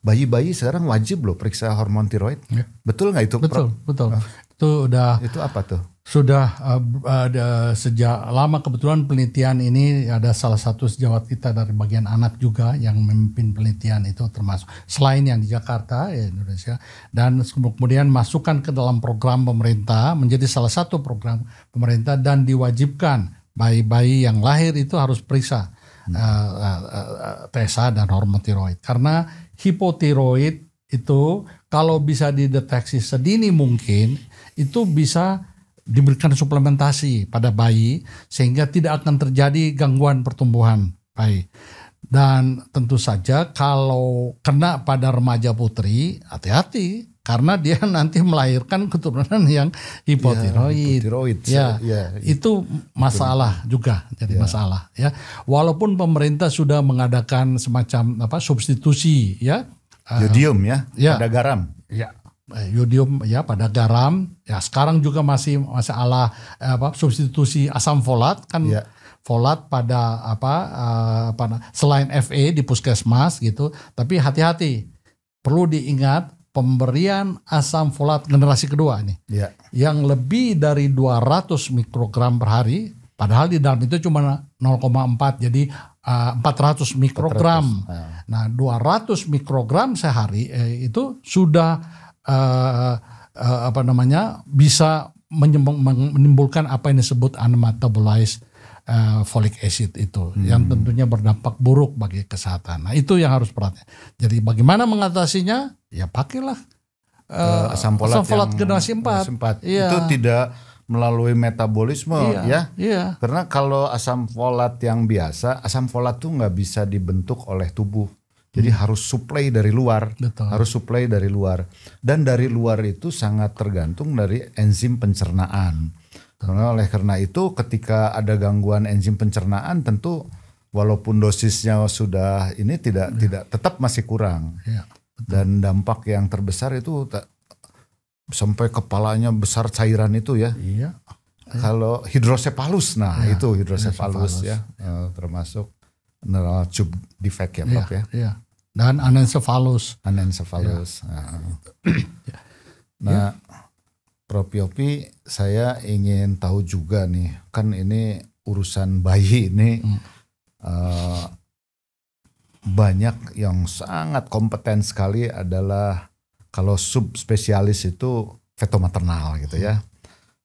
Bayi-bayi sekarang wajib loh periksa hormon tiroid. Ya. Betul nggak itu? Betul, betul. Itu udah. Itu apa tuh? Sudah ada sejak lama. Kebetulan penelitian ini ada salah satu sejawat kita dari bagian anak juga yang memimpin penelitian itu, termasuk selain yang di Jakarta, Indonesia, dan kemudian masukkan ke dalam program pemerintah, menjadi salah satu program pemerintah, dan diwajibkan bayi-bayi yang lahir itu harus periksa TSH dan hormon tiroid. Karena hipotiroid itu kalau bisa dideteksi sedini mungkin, itu bisa diberikan suplementasi pada bayi sehingga tidak akan terjadi gangguan pertumbuhan bayi. Dan tentu saja kalau kena pada remaja putri, hati-hati karena dia nanti melahirkan keturunan yang hipotiroid. Ya, itu masalah juga, jadi masalah ya. Walaupun pemerintah sudah mengadakan semacam substitusi ya. Yodium ya, pada garam. Ya. Yodium ya pada garam ya, sekarang juga masih substitusi asam folat kan. Folat pada selain FE di puskesmas gitu, tapi hati-hati, perlu diingat pemberian asam folat generasi kedua ini yang lebih dari 200 mikrogram per hari, padahal di dalam itu cuma 0,4, jadi 400 mikrogram. 400. Nah 200 mikrogram sehari itu sudah bisa menimbulkan apa yang disebut unmetabolized folic acid itu, yang tentunya berdampak buruk bagi kesehatan. Nah itu yang harus perhatian. Jadi bagaimana mengatasinya? Ya pakailah asam folat generasi 4. Itu tidak melalui metabolisme ya. Karena kalau asam folat yang biasa, asam folat tuh nggak bisa dibentuk oleh tubuh. Jadi harus suplai dari luar. Betul. Harus suplai dari luar. Dan dari luar itu sangat tergantung dari enzim pencernaan. Oleh karena itu ketika ada gangguan enzim pencernaan, tentu walaupun dosisnya sudah ini tidak tetap masih kurang. Dan dampak yang terbesar itu sampai kepalanya besar cairan itu ya. Kalau hidrosepalus, itu hidrosepalus ya, termasuk neural tube defect ya Prof ya. Dan anencephalus. Nah, Prof Yopi, saya ingin tahu juga nih, kan ini urusan bayi ini banyak yang sangat kompeten sekali adalah kalau subspesialis itu fetomaternal gitu ya.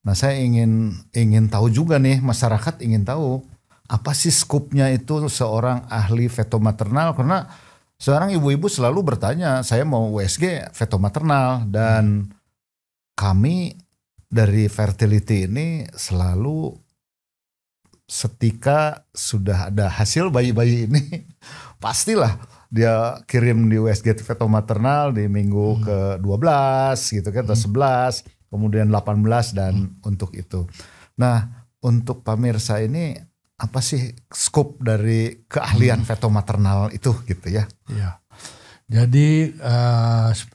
Nah, saya ingin tahu juga nih, masyarakat ingin tahu apa sih skupnya itu seorang ahli fetomaternal, karena sekarang ibu-ibu selalu bertanya, saya mau USG fetomaternal, dan kami dari fertility ini selalu setika sudah ada hasil bayi-bayi ini pastilah dia kirim di USG fetomaternal di minggu ke-12 gitu kan, atau 11, kemudian 18 dan untuk itu. Nah, untuk pemirsa ini apa sih skop dari keahlian fetomaternal itu gitu ya? Iya. Jadi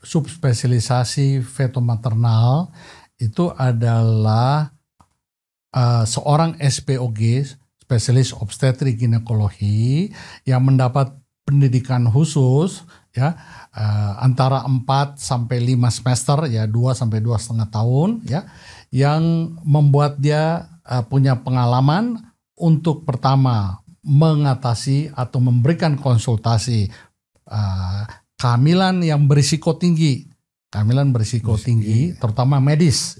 subspesialisasi fetomaternal itu adalah seorang SPOG, spesialis obstetrik ginekologi, yang mendapat pendidikan khusus ya antara 4 sampai 5 semester ya, 2 sampai 2,5 tahun ya, yang membuat dia punya pengalaman untuk pertama mengatasi atau memberikan konsultasi kehamilan yang berisiko tinggi. Kehamilan berisiko tinggi, terutama medis,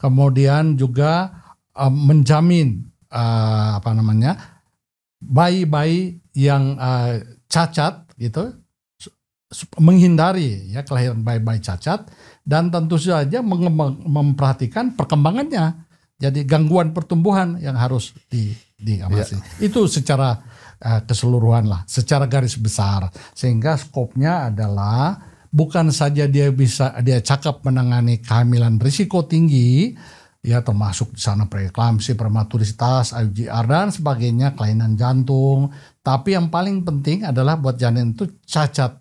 kemudian juga menjamin bayi-bayi yang cacat gitu, menghindari ya kelahiran bayi-bayi cacat, dan tentu saja memperhatikan perkembangannya. Jadi gangguan pertumbuhan yang harus diawasi. Itu secara keseluruhan lah, secara garis besar. Sehingga skopnya adalah bukan saja dia cakap menangani kehamilan risiko tinggi, ya termasuk di sana preeklamsi, prematuritas, IUGR dan sebagainya, kelainan jantung. Tapi yang paling penting adalah buat janin itu cacat,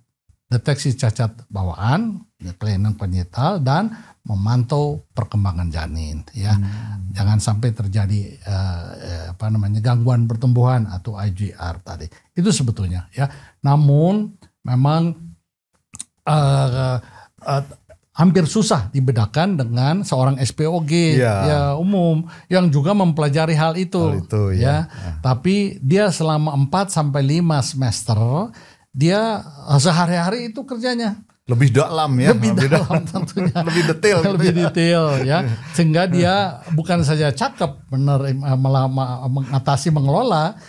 deteksi cacat bawaan, kelainan penyital, dan memantau perkembangan janin ya. Jangan sampai terjadi gangguan pertumbuhan atau IUGR tadi. Itu sebetulnya ya. Namun memang hampir susah dibedakan dengan seorang SPOG ya umum yang juga mempelajari hal itu ya. Tapi dia selama 4 sampai 5 semester dia sehari-hari itu kerjanya lebih dalam ya, lebih dalam tentunya, lebih detail, lebih detail ya, sehingga dia bukan saja cakep mengatasi mengelola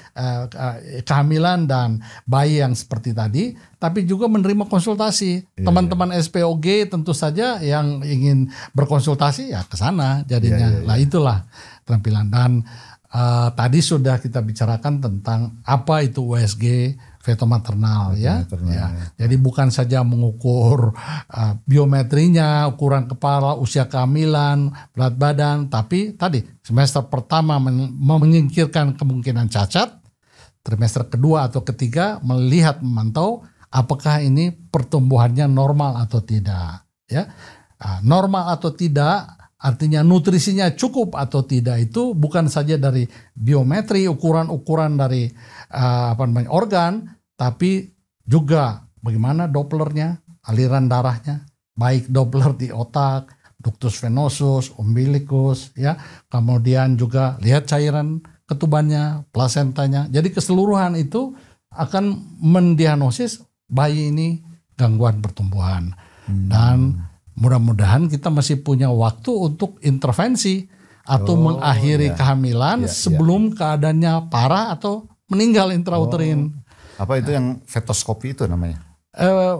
kehamilan dan bayi yang seperti tadi, tapi juga menerima konsultasi. Teman-teman SPOG tentu saja yang ingin berkonsultasi ya ke sana jadinya. Lah itulah keterampilan. Dan tadi sudah kita bicarakan tentang apa itu USG fetomaternal ya. Jadi bukan saja mengukur biometrinya, ukuran kepala, usia kehamilan, berat badan, tapi tadi semester pertama menyingkirkan kemungkinan cacat, trimester kedua atau ketiga melihat memantau apakah ini pertumbuhannya normal atau tidak ya. Normal atau tidak artinya nutrisinya cukup atau tidak itu bukan saja dari biometri, ukuran-ukuran dari organ, tapi juga bagaimana Dopplernya, aliran darahnya, baik Doppler di otak, ductus venosus, umbilikus, ya, kemudian juga lihat cairan ketubannya, plasentanya. Jadi keseluruhan itu akan mendiagnosis bayi ini gangguan pertumbuhan. Dan mudah-mudahan kita masih punya waktu untuk intervensi atau mengakhiri kehamilan sebelum keadaannya parah atau meninggal intrauterin. Apa itu yang fetoskopi itu namanya?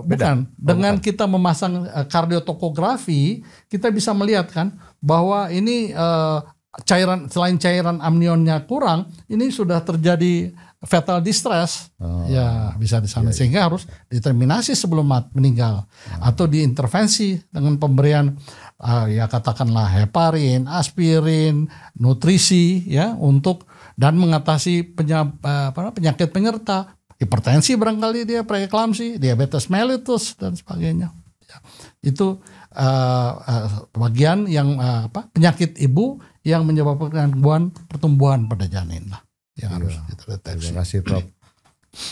Bukan. Dengan kita memasang kardiotokografi, kita bisa melihat kan bahwa ini selain cairan amnionnya kurang, ini sudah terjadi fetal distress. Ya bisa di sana. Sehingga harus determinasi sebelum meninggal atau diintervensi dengan pemberian ya katakanlah heparin, aspirin, nutrisi ya untuk dan mengatasi penyakit penyerta. Hipertensi barangkali dia, preeklamsi, diabetes mellitus dan sebagainya. Ya, itu bagian yang penyakit ibu yang menyebabkan gangguan pertumbuhan pada janin lah. Yang harus kita deteksi. Terima kasih Prof.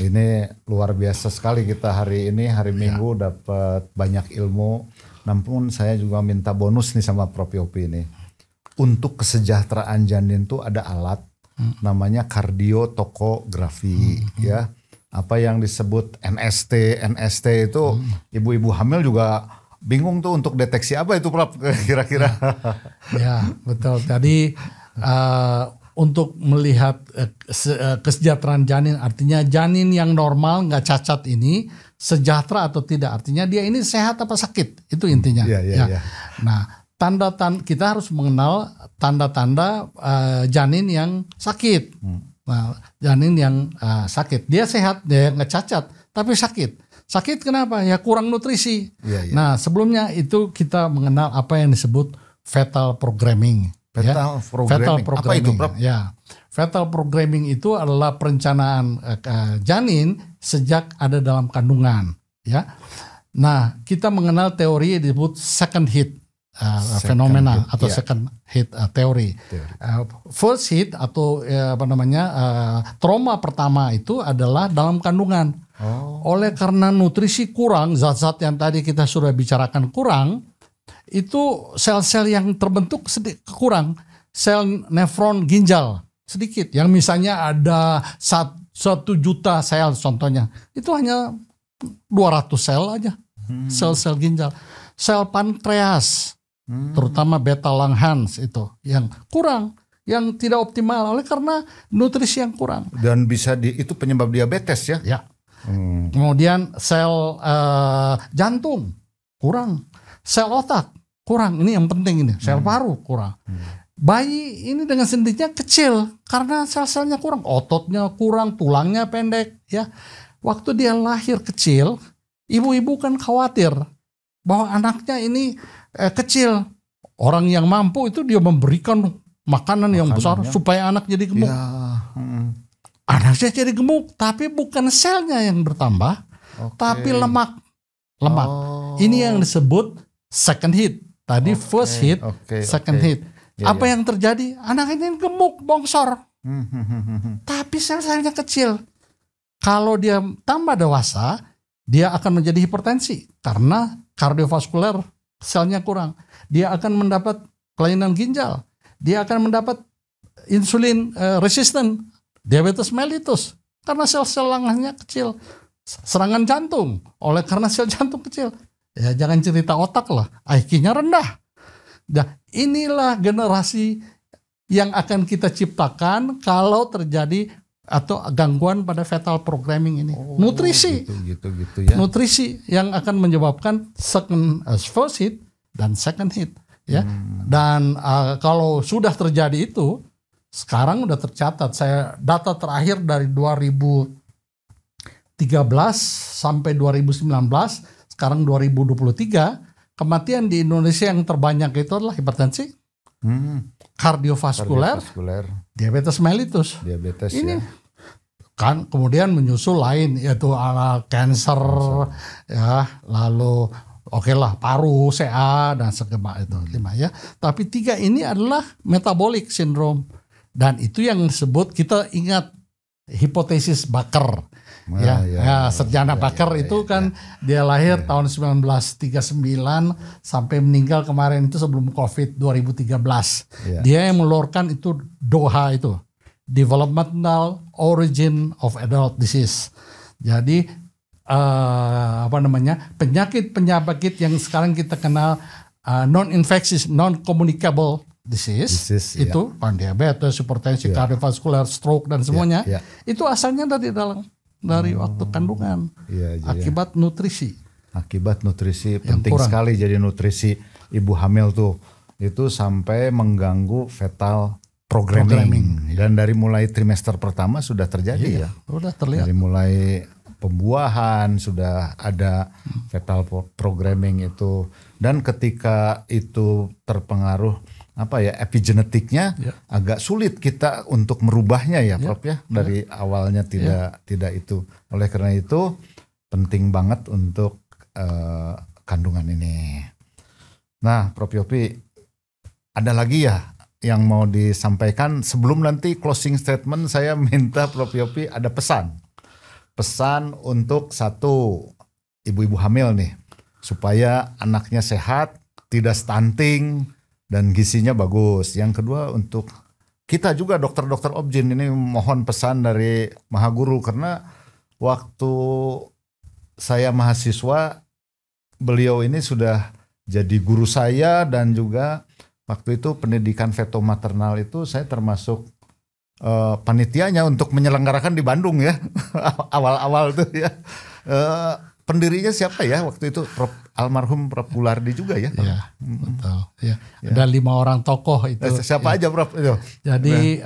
Ini luar biasa sekali kita hari ini, hari Minggu dapat banyak ilmu. Namun saya juga minta bonus nih sama Prof Yopi ini. Untuk kesejahteraan janin tuh ada alat namanya kardiotokografi ya. Apa yang disebut NST itu ibu-ibu hamil juga bingung tuh untuk deteksi apa itu Prof kira-kira. Ya betul. Tadi untuk melihat kesejahteraan janin, artinya janin yang normal nggak cacat ini sejahtera atau tidak, artinya dia ini sehat apa sakit, itu intinya. Ya. Nah kita harus mengenal tanda-tanda janin yang sakit. Nah, janin yang sakit, dia sehat, dia nggak cacat, tapi sakit. Sakit kenapa? Ya kurang nutrisi. Iya. Nah, sebelumnya itu kita mengenal apa yang disebut fetal programming. Fetal programming. Apa itu, Prof? Ya, fetal programming itu adalah perencanaan janin sejak ada dalam kandungan. Ya, nah kita mengenal teori yang disebut second hit fenomena atau second hit teori. First hit atau trauma pertama itu adalah dalam kandungan. Oleh karena nutrisi kurang, zat-zat yang tadi kita sudah bicarakan kurang, itu sel-sel yang terbentuk kurang. Sel nefron ginjal sedikit. Yang misalnya ada 1 juta sel contohnya. Itu hanya 200 sel aja. Sel-sel ginjal. Sel pankreas, terutama beta Langhans itu yang kurang. Yang tidak optimal oleh karena nutrisi yang kurang. Dan bisa itu penyebab diabetes ya? Ya. Kemudian sel jantung kurang. Sel otak kurang, ini yang penting ini. Sel paru kurang. Bayi ini dengan sendirinya kecil karena sel-selnya kurang, ototnya kurang, tulangnya pendek. Ya, waktu dia lahir kecil, ibu-ibu kan khawatir bahwa anaknya ini kecil. Orang yang mampu itu dia memberikan makanan yang besar supaya anak jadi gemuk. Ya. Anaknya jadi gemuk, tapi bukan selnya yang bertambah, tapi lemak. Ini yang disebut second hit. Tadi first hit, second hit. Apa yang terjadi? Anak ini gemuk, bongsor. Tapi sel-selnya kecil. Kalau dia tambah dewasa, dia akan menjadi hipertensi karena kardiovaskuler selnya kurang. Dia akan mendapat kelainan ginjal. Dia akan mendapat insulin resistant, diabetes mellitus karena sel-sel langahnya kecil. Serangan jantung oleh karena sel jantung kecil. Ya jangan cerita otak lah, IQ-nya rendah. Nah, inilah generasi yang akan kita ciptakan kalau terjadi atau gangguan pada fetal programming ini. Nutrisi. Gitu ya. Nutrisi yang akan menyebabkan first hit dan second hit ya. Dan kalau sudah terjadi itu, sekarang udah tercatat, saya data terakhir dari 2013 sampai 2019, sekarang 2023, kematian di Indonesia yang terbanyak itu adalah hipertensi, kardiovaskuler, diabetes mellitus. Ini kan kemudian menyusul lain yaitu cancer ya, lalu paru, CA dan segala itu 5 ya. Tapi 3 ini adalah metabolic syndrome. Dan itu yang disebut, kita ingat hipotesis Baker. Serjana Baker itu kan dia lahir tahun 1939 sampai meninggal kemarin itu sebelum COVID 2013. Dia yang mengeluarkan itu DOHA itu, Developmental Origin of Adult Disease. Jadi penyakit yang sekarang kita kenal non-infectious, non-communicable disease itu diabetes, hipertensi, kardiovaskuler, stroke dan semuanya itu asalnya dari waktu kandungan akibat nutrisi. Akibat nutrisi penting sekali. Jadi nutrisi ibu hamil tuh itu sampai mengganggu fetal programming. Dan dari mulai trimester pertama sudah terjadi ya. Sudah terlihat. Dari mulai pembuahan sudah ada fetal programming itu, dan ketika itu terpengaruh epigenetiknya agak sulit kita untuk merubahnya ya Prof ya. Dari awalnya tidak itu. Oleh karena itu penting banget untuk kandungan ini. Nah Prof Yopi, ada lagi ya yang mau disampaikan sebelum nanti closing statement? Saya minta Prof Yopi ada pesan untuk satu ibu-ibu hamil nih supaya anaknya sehat, tidak stunting dan gizinya bagus. Yang kedua untuk kita juga dokter-dokter obgyn ini mohon pesan dari Maha Guru, karena waktu saya mahasiswa beliau ini sudah jadi guru saya, dan juga waktu itu pendidikan feto maternal itu saya termasuk panitianya untuk menyelenggarakan di Bandung ya. Awal-awal tuh ya. Pendirinya siapa ya waktu itu? Almarhum Prof Gulardi juga ya? Iya, betul. Ya. Ada 5 orang tokoh itu. Siapa aja Prof itu? Jadi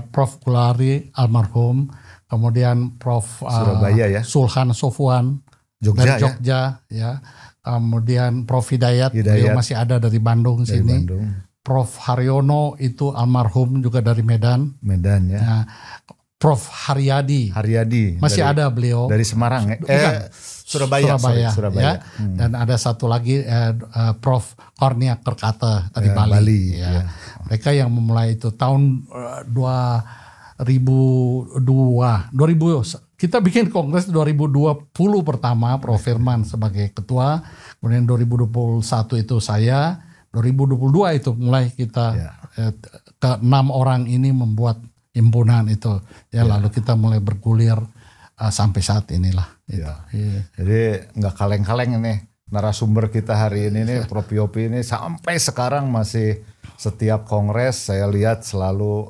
Prof Gulardi almarhum, kemudian Prof. Surabaya ya. Sulhan Sofwan dari Jogja ya. Kemudian Prof. Hidayat, beliau masih ada dari Bandung dari sini. Bandung. Prof. Haryono itu almarhum juga dari Medan. Medan ya. Nah, Prof. Haryadi masih ada beliau dari Semarang ya. Surabaya ya. Dan ada satu lagi Prof. Kornia Kerkata dari Bali ya. Mereka yang memulai itu tahun 2002 kita bikin kongres 2020 pertama, Prof. Firman sebagai ketua, kemudian 2021 itu saya, 2022 itu mulai kita ke 6 orang ini membuat himpunan itu ya. Lalu kita mulai bergulir sampai saat inilah. Jadi nggak kaleng-kaleng ini narasumber kita hari ini nih, Prof. Yopi ini sampai sekarang masih setiap kongres saya lihat selalu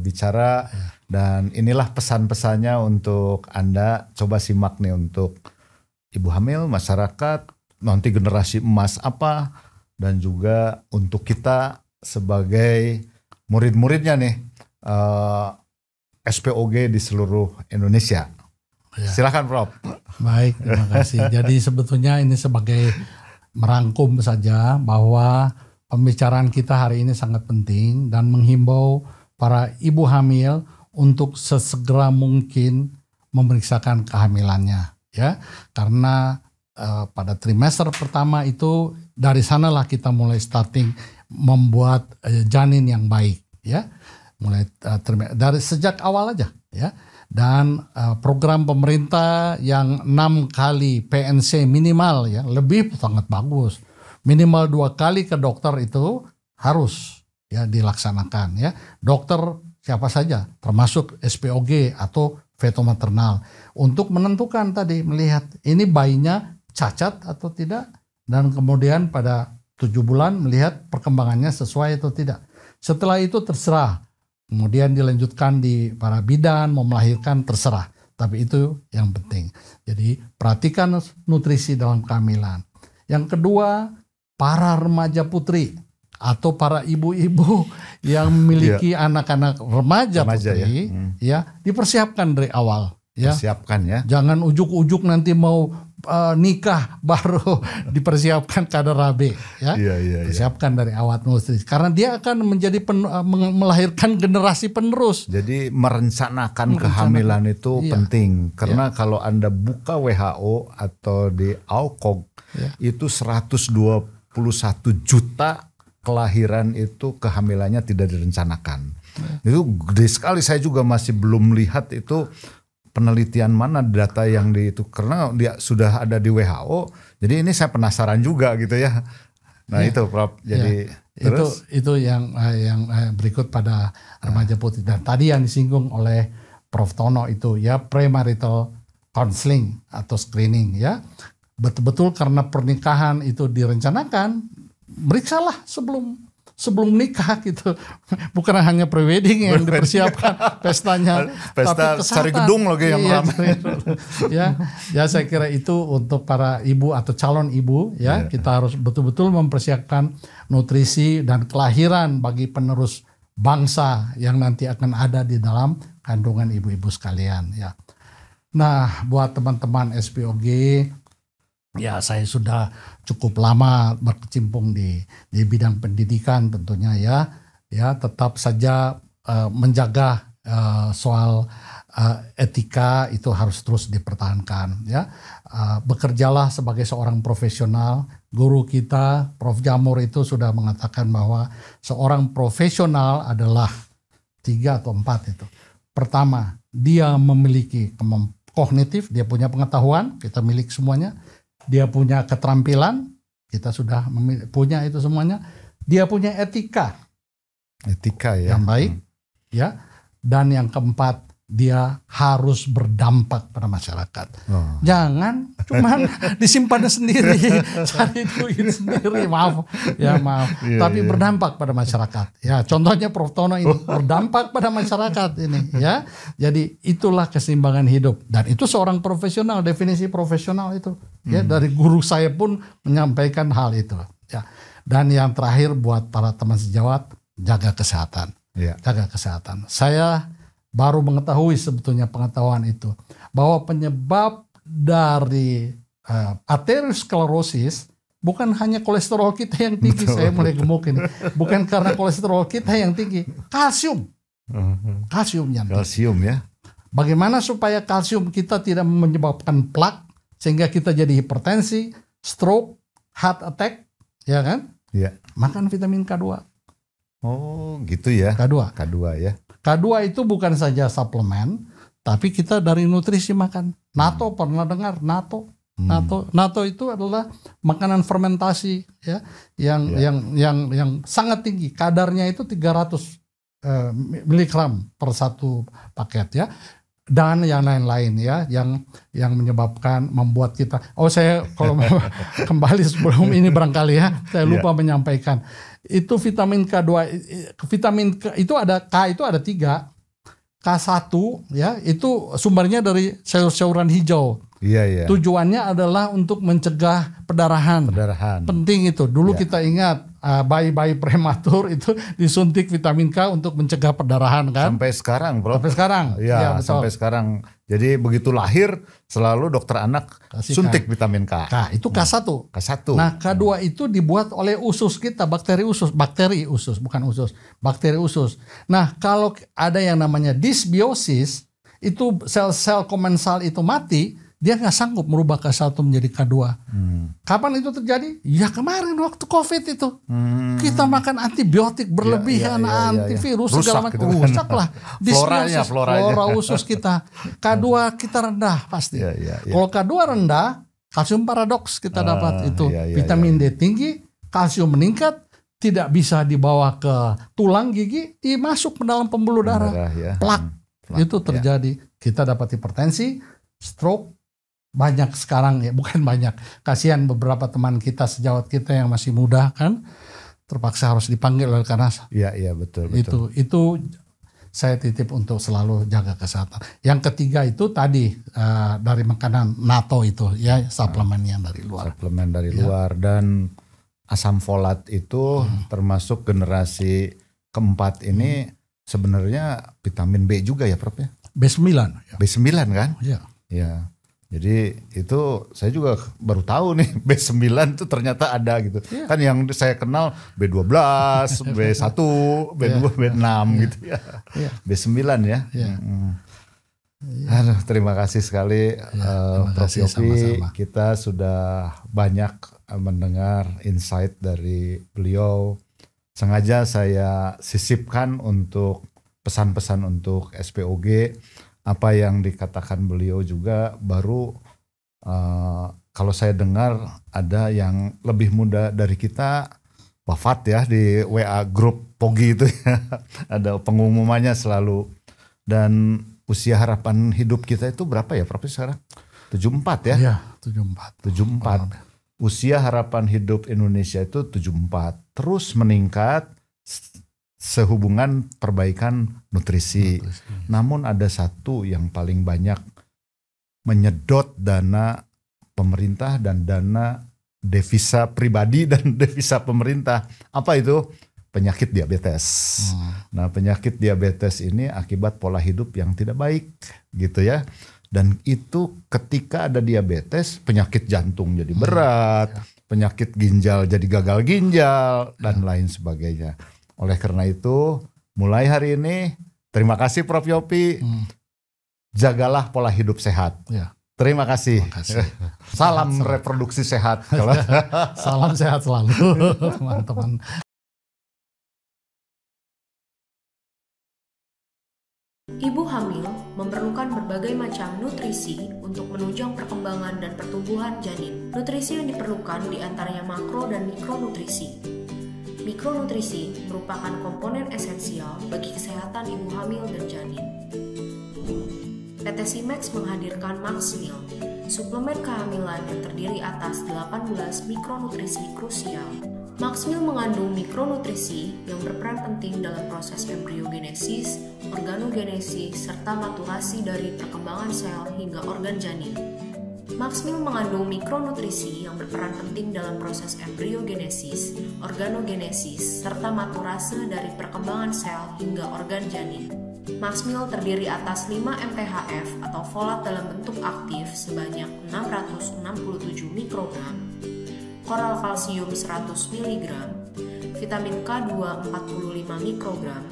bicara. Dan inilah pesan-pesannya untuk Anda, coba simak nih untuk ibu hamil, masyarakat, nanti generasi emas apa, dan juga untuk kita sebagai murid-muridnya nih, SPOG di seluruh Indonesia. Silakan Prof. Baik, terima kasih. Jadi sebetulnya ini sebagai merangkum saja bahwa pembicaraan kita hari ini sangat penting dan menghimbau para ibu hamil untuk sesegera mungkin memeriksakan kehamilannya ya, karena pada trimester pertama itu dari sanalah kita mulai starting membuat janin yang baik ya, mulai dari sejak awal aja ya. Dan program pemerintah yang 6 kali PNC minimal ya, lebih sangat bagus, minimal 2 kali ke dokter itu harus ya dilaksanakan ya. Dokter siapa saja, termasuk SPOG atau feto maternal, untuk menentukan tadi, melihat ini bayinya cacat atau tidak, dan kemudian pada 7 bulan melihat perkembangannya sesuai atau tidak. Setelah itu terserah, kemudian dilanjutkan di para bidan, mau melahirkan terserah, tapi itu yang penting. Jadi perhatikan nutrisi dalam kehamilan. Yang kedua, para remaja putri atau para ibu-ibu yang memiliki anak-anak remaja putri ya dipersiapkan dari awal ya. Persiapkan ya. Jangan ujuk-ujuk nanti mau nikah baru dipersiapkan kadar AB ya. Persiapkan dari awal nutrisi karena dia akan menjadi melahirkan generasi penerus. Jadi merencanakan kehamilan itu penting karena kalau Anda buka WHO atau di AUKOG itu 121 juta kelahiran itu kehamilannya tidak direncanakan. Itu gede sekali, saya juga masih belum lihat itu penelitian mana data yang di itu karena dia sudah ada di WHO. Jadi ini saya penasaran juga gitu ya. Nah itu Prof. Jadi terus itu yang berikut pada remaja putri dan tadi yang disinggung oleh Prof. Tono itu ya premarital counseling atau screening ya. Betul-betul karena pernikahan itu direncanakan, meriksalah sebelum nikah gitu, bukan hanya prewedding yang dipersiapkan pestanya, pesta cari gedung lagi yang ramai. Ya saya kira itu untuk para ibu atau calon ibu ya, kita harus betul-betul mempersiapkan nutrisi dan kelahiran bagi penerus bangsa yang nanti akan ada di dalam kandungan ibu-ibu sekalian ya. Nah buat teman-teman SPOG, ya saya sudah cukup lama berkecimpung di bidang pendidikan tentunya ya tetap saja menjaga soal etika itu harus terus dipertahankan ya. Bekerjalah sebagai seorang profesional. Guru kita Prof. Jamur itu sudah mengatakan bahwa seorang profesional adalah 3 atau 4 itu. Pertama, dia memiliki kognitif, dia punya pengetahuan, kita milik semuanya. Dia punya keterampilan, kita sudah punya itu semuanya. Dia punya etika ya yang baik, ya. Dan yang keempat, dia harus berdampak pada masyarakat. Jangan cuman disimpan sendiri, cari duit sendiri, maaf. Tapi berdampak pada masyarakat. Ya, contohnya Prof. Tono ini berdampak pada masyarakat ini, ya. Jadi itulah keseimbangan hidup dan itu seorang profesional, definisi profesional itu. Ya, dari guru saya pun menyampaikan hal itu. Ya. Dan yang terakhir buat para teman sejawat, jaga kesehatan. Jaga kesehatan. Saya baru mengetahui sebetulnya pengetahuan itu bahwa penyebab dari arteriosklerosis bukan hanya kolesterol kita yang tinggi. Saya mulai gemuk ini. Bukan karena kolesterol kita yang tinggi, kalsium. Kalsiumnya. Kalsium ya. Bagaimana supaya kalsium kita tidak menyebabkan plak sehingga kita jadi hipertensi, stroke, heart attack, ya kan? Iya. Makan vitamin K2. Oh, gitu ya. K2 ya. K2 itu bukan saja suplemen, tapi kita dari nutrisi makan. Natto pernah dengar natto? Natto itu adalah makanan fermentasi ya yang sangat tinggi. Kadarnya itu 300 miligram per satu paket ya. Dan yang lain-lain ya yang menyebabkan membuat kita saya kalau kembali sebelum ini barangkali ya saya lupa menyampaikan itu vitamin K2 vitamin K itu ada 3. K1 ya itu sumbernya dari sayur-sayuran hijau. Iya. Tujuannya adalah untuk mencegah pendarahan. Penting itu. Dulu kita ingat bayi-bayi prematur itu disuntik vitamin K untuk mencegah pendarahan kan. Sampai sekarang, Bro. Sampai sekarang. Iya, sampai sekarang. Jadi begitu lahir selalu dokter anak suntik vitamin K. Itu K1. K1. Nah, K2 itu dibuat oleh usus kita, bakteri usus. Nah, kalau ada yang namanya dysbiosis, itu sel-sel komensal itu mati, dia nggak sanggup merubah K1 menjadi K2. Kapan itu terjadi? Ya kemarin waktu COVID itu. Kita makan antibiotik berlebihan, antivirus segala macam. Rusak lah. Flora usus kita. K2 kita rendah pasti. Kalau K2 rendah, kalsium paradoks kita dapat itu. Vitamin D tinggi, kalsium meningkat, tidak bisa dibawa ke tulang gigi, masuk ke dalam pembuluh darah. Plak. Itu terjadi. Kita dapat hipertensi, stroke, banyak sekarang ya, bukan banyak. Kasihan beberapa teman kita sejawat kita yang masih muda kan, terpaksa harus dipanggil oleh karena betul. Itu saya titip untuk selalu jaga kesehatan. Yang ketiga itu tadi dari makanan natto itu ya, suplemen yang dari luar. Suplemen dari luar dan asam folat itu termasuk generasi keempat ini sebenarnya vitamin B juga ya, Prof ya? B9. Ya. B9 kan? Iya. Ya. Jadi itu saya juga baru tahu nih B9 itu ternyata ada gitu. Yeah. Kan yang saya kenal B12, B1, B2, B6 gitu ya. Yeah. B9 ya. Yeah. Aduh, terima kasih sekali Prof Yopi. Kita sudah banyak mendengar insight dari beliau. Sengaja saya sisipkan untuk pesan-pesan untuk SPOG. Apa yang dikatakan beliau juga baru kalau saya dengar ada yang lebih muda dari kita wafat ya di WA grup POGI itu ya. Ada pengumumannya selalu. Dan usia harapan hidup kita itu berapa ya Prof sekarang? 74 ya? Iya, 74. Usia harapan hidup Indonesia itu 74. Terus meningkat sehubungan perbaikan nutrisi. Namun ada satu yang paling banyak menyedot dana pemerintah dan dana devisa pribadi dan devisa pemerintah. Apa itu? Penyakit diabetes. Nah, penyakit diabetes ini akibat pola hidup yang tidak baik gitu ya. Dan itu ketika ada diabetes, penyakit jantung jadi berat, penyakit ginjal jadi gagal ginjal dan lain sebagainya. Oleh karena itu, mulai hari ini, terima kasih Prof Yopi, jagalah pola hidup sehat. Ya. Terima kasih. Salam reproduksi sehat. Salam sehat selalu, teman-teman. Ibu hamil memerlukan berbagai macam nutrisi untuk menunjang perkembangan dan pertumbuhan janin. Nutrisi yang diperlukan diantaranya makro dan mikronutrisi. Mikronutrisi merupakan komponen esensial bagi kesehatan ibu hamil dan janin. PT Simex menghadirkan Maxmil, suplemen kehamilan yang terdiri atas 18 mikronutrisi krusial. Maxmil mengandung mikronutrisi yang berperan penting dalam proses embriogenesis, organogenesis, serta maturasi dari perkembangan sel hingga organ janin. Maxmil mengandung mikronutrisi yang berperan penting dalam proses embriogenesis, organogenesis, serta maturase dari perkembangan sel hingga organ janin. Maxmil terdiri atas 5 MTHF atau folat dalam bentuk aktif sebanyak 667 mikrogram, koral kalsium 100 mg, vitamin K2 45 mikrogram,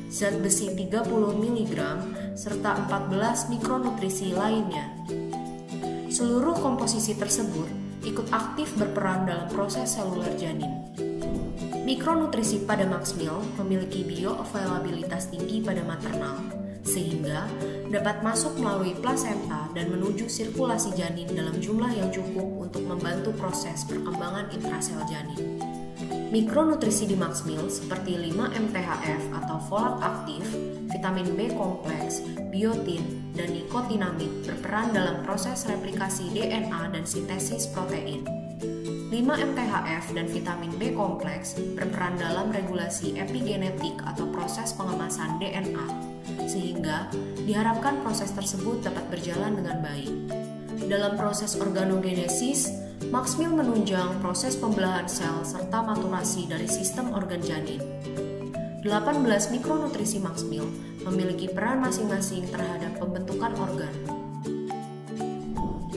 zat besi 30 mg, serta 14 mikronutrisi lainnya. Seluruh komposisi tersebut ikut aktif berperan dalam proses seluler janin. Mikronutrisi pada Maxmil memiliki bioavailabilitas tinggi pada maternal, sehingga dapat masuk melalui plasenta dan menuju sirkulasi janin dalam jumlah yang cukup untuk membantu proses perkembangan intrasel janin. Mikronutrisi di Maxmil seperti 5 MTHF atau folat aktif, vitamin B kompleks, biotin, dan nikotinamid berperan dalam proses replikasi DNA dan sintesis protein. 5 MTHF dan vitamin B kompleks berperan dalam regulasi epigenetik atau proses pengemasan DNA, sehingga diharapkan proses tersebut dapat berjalan dengan baik. Dalam proses organogenesis, Maxmil menunjang proses pembelahan sel serta maturasi dari sistem organ janin. 18 mikronutrisi Maxmil memiliki peran masing-masing terhadap pembentukan organ.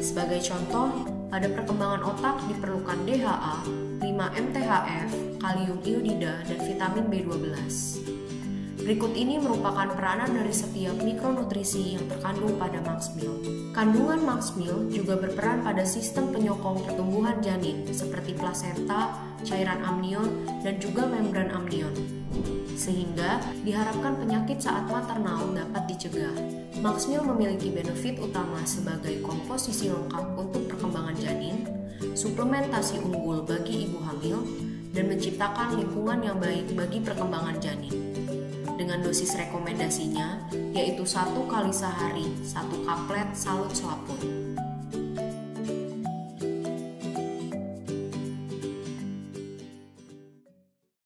Sebagai contoh, pada perkembangan otak diperlukan DHA, 5 MTHF, kalium iodida, dan vitamin B12. Berikut ini merupakan peranan dari setiap mikronutrisi yang terkandung pada Maxmil. Kandungan Maxmil juga berperan pada sistem penyokong pertumbuhan janin seperti plasenta, cairan amnion, dan juga membran amnion, sehingga diharapkan penyakit saat maternal dapat dicegah. Maxmil memiliki benefit utama sebagai komposisi lengkap untuk perkembangan janin, suplementasi unggul bagi ibu hamil, dan menciptakan lingkungan yang baik bagi perkembangan janin. Dengan dosis rekomendasinya, yaitu 1 kali sehari, 1 kaplet salut selaput.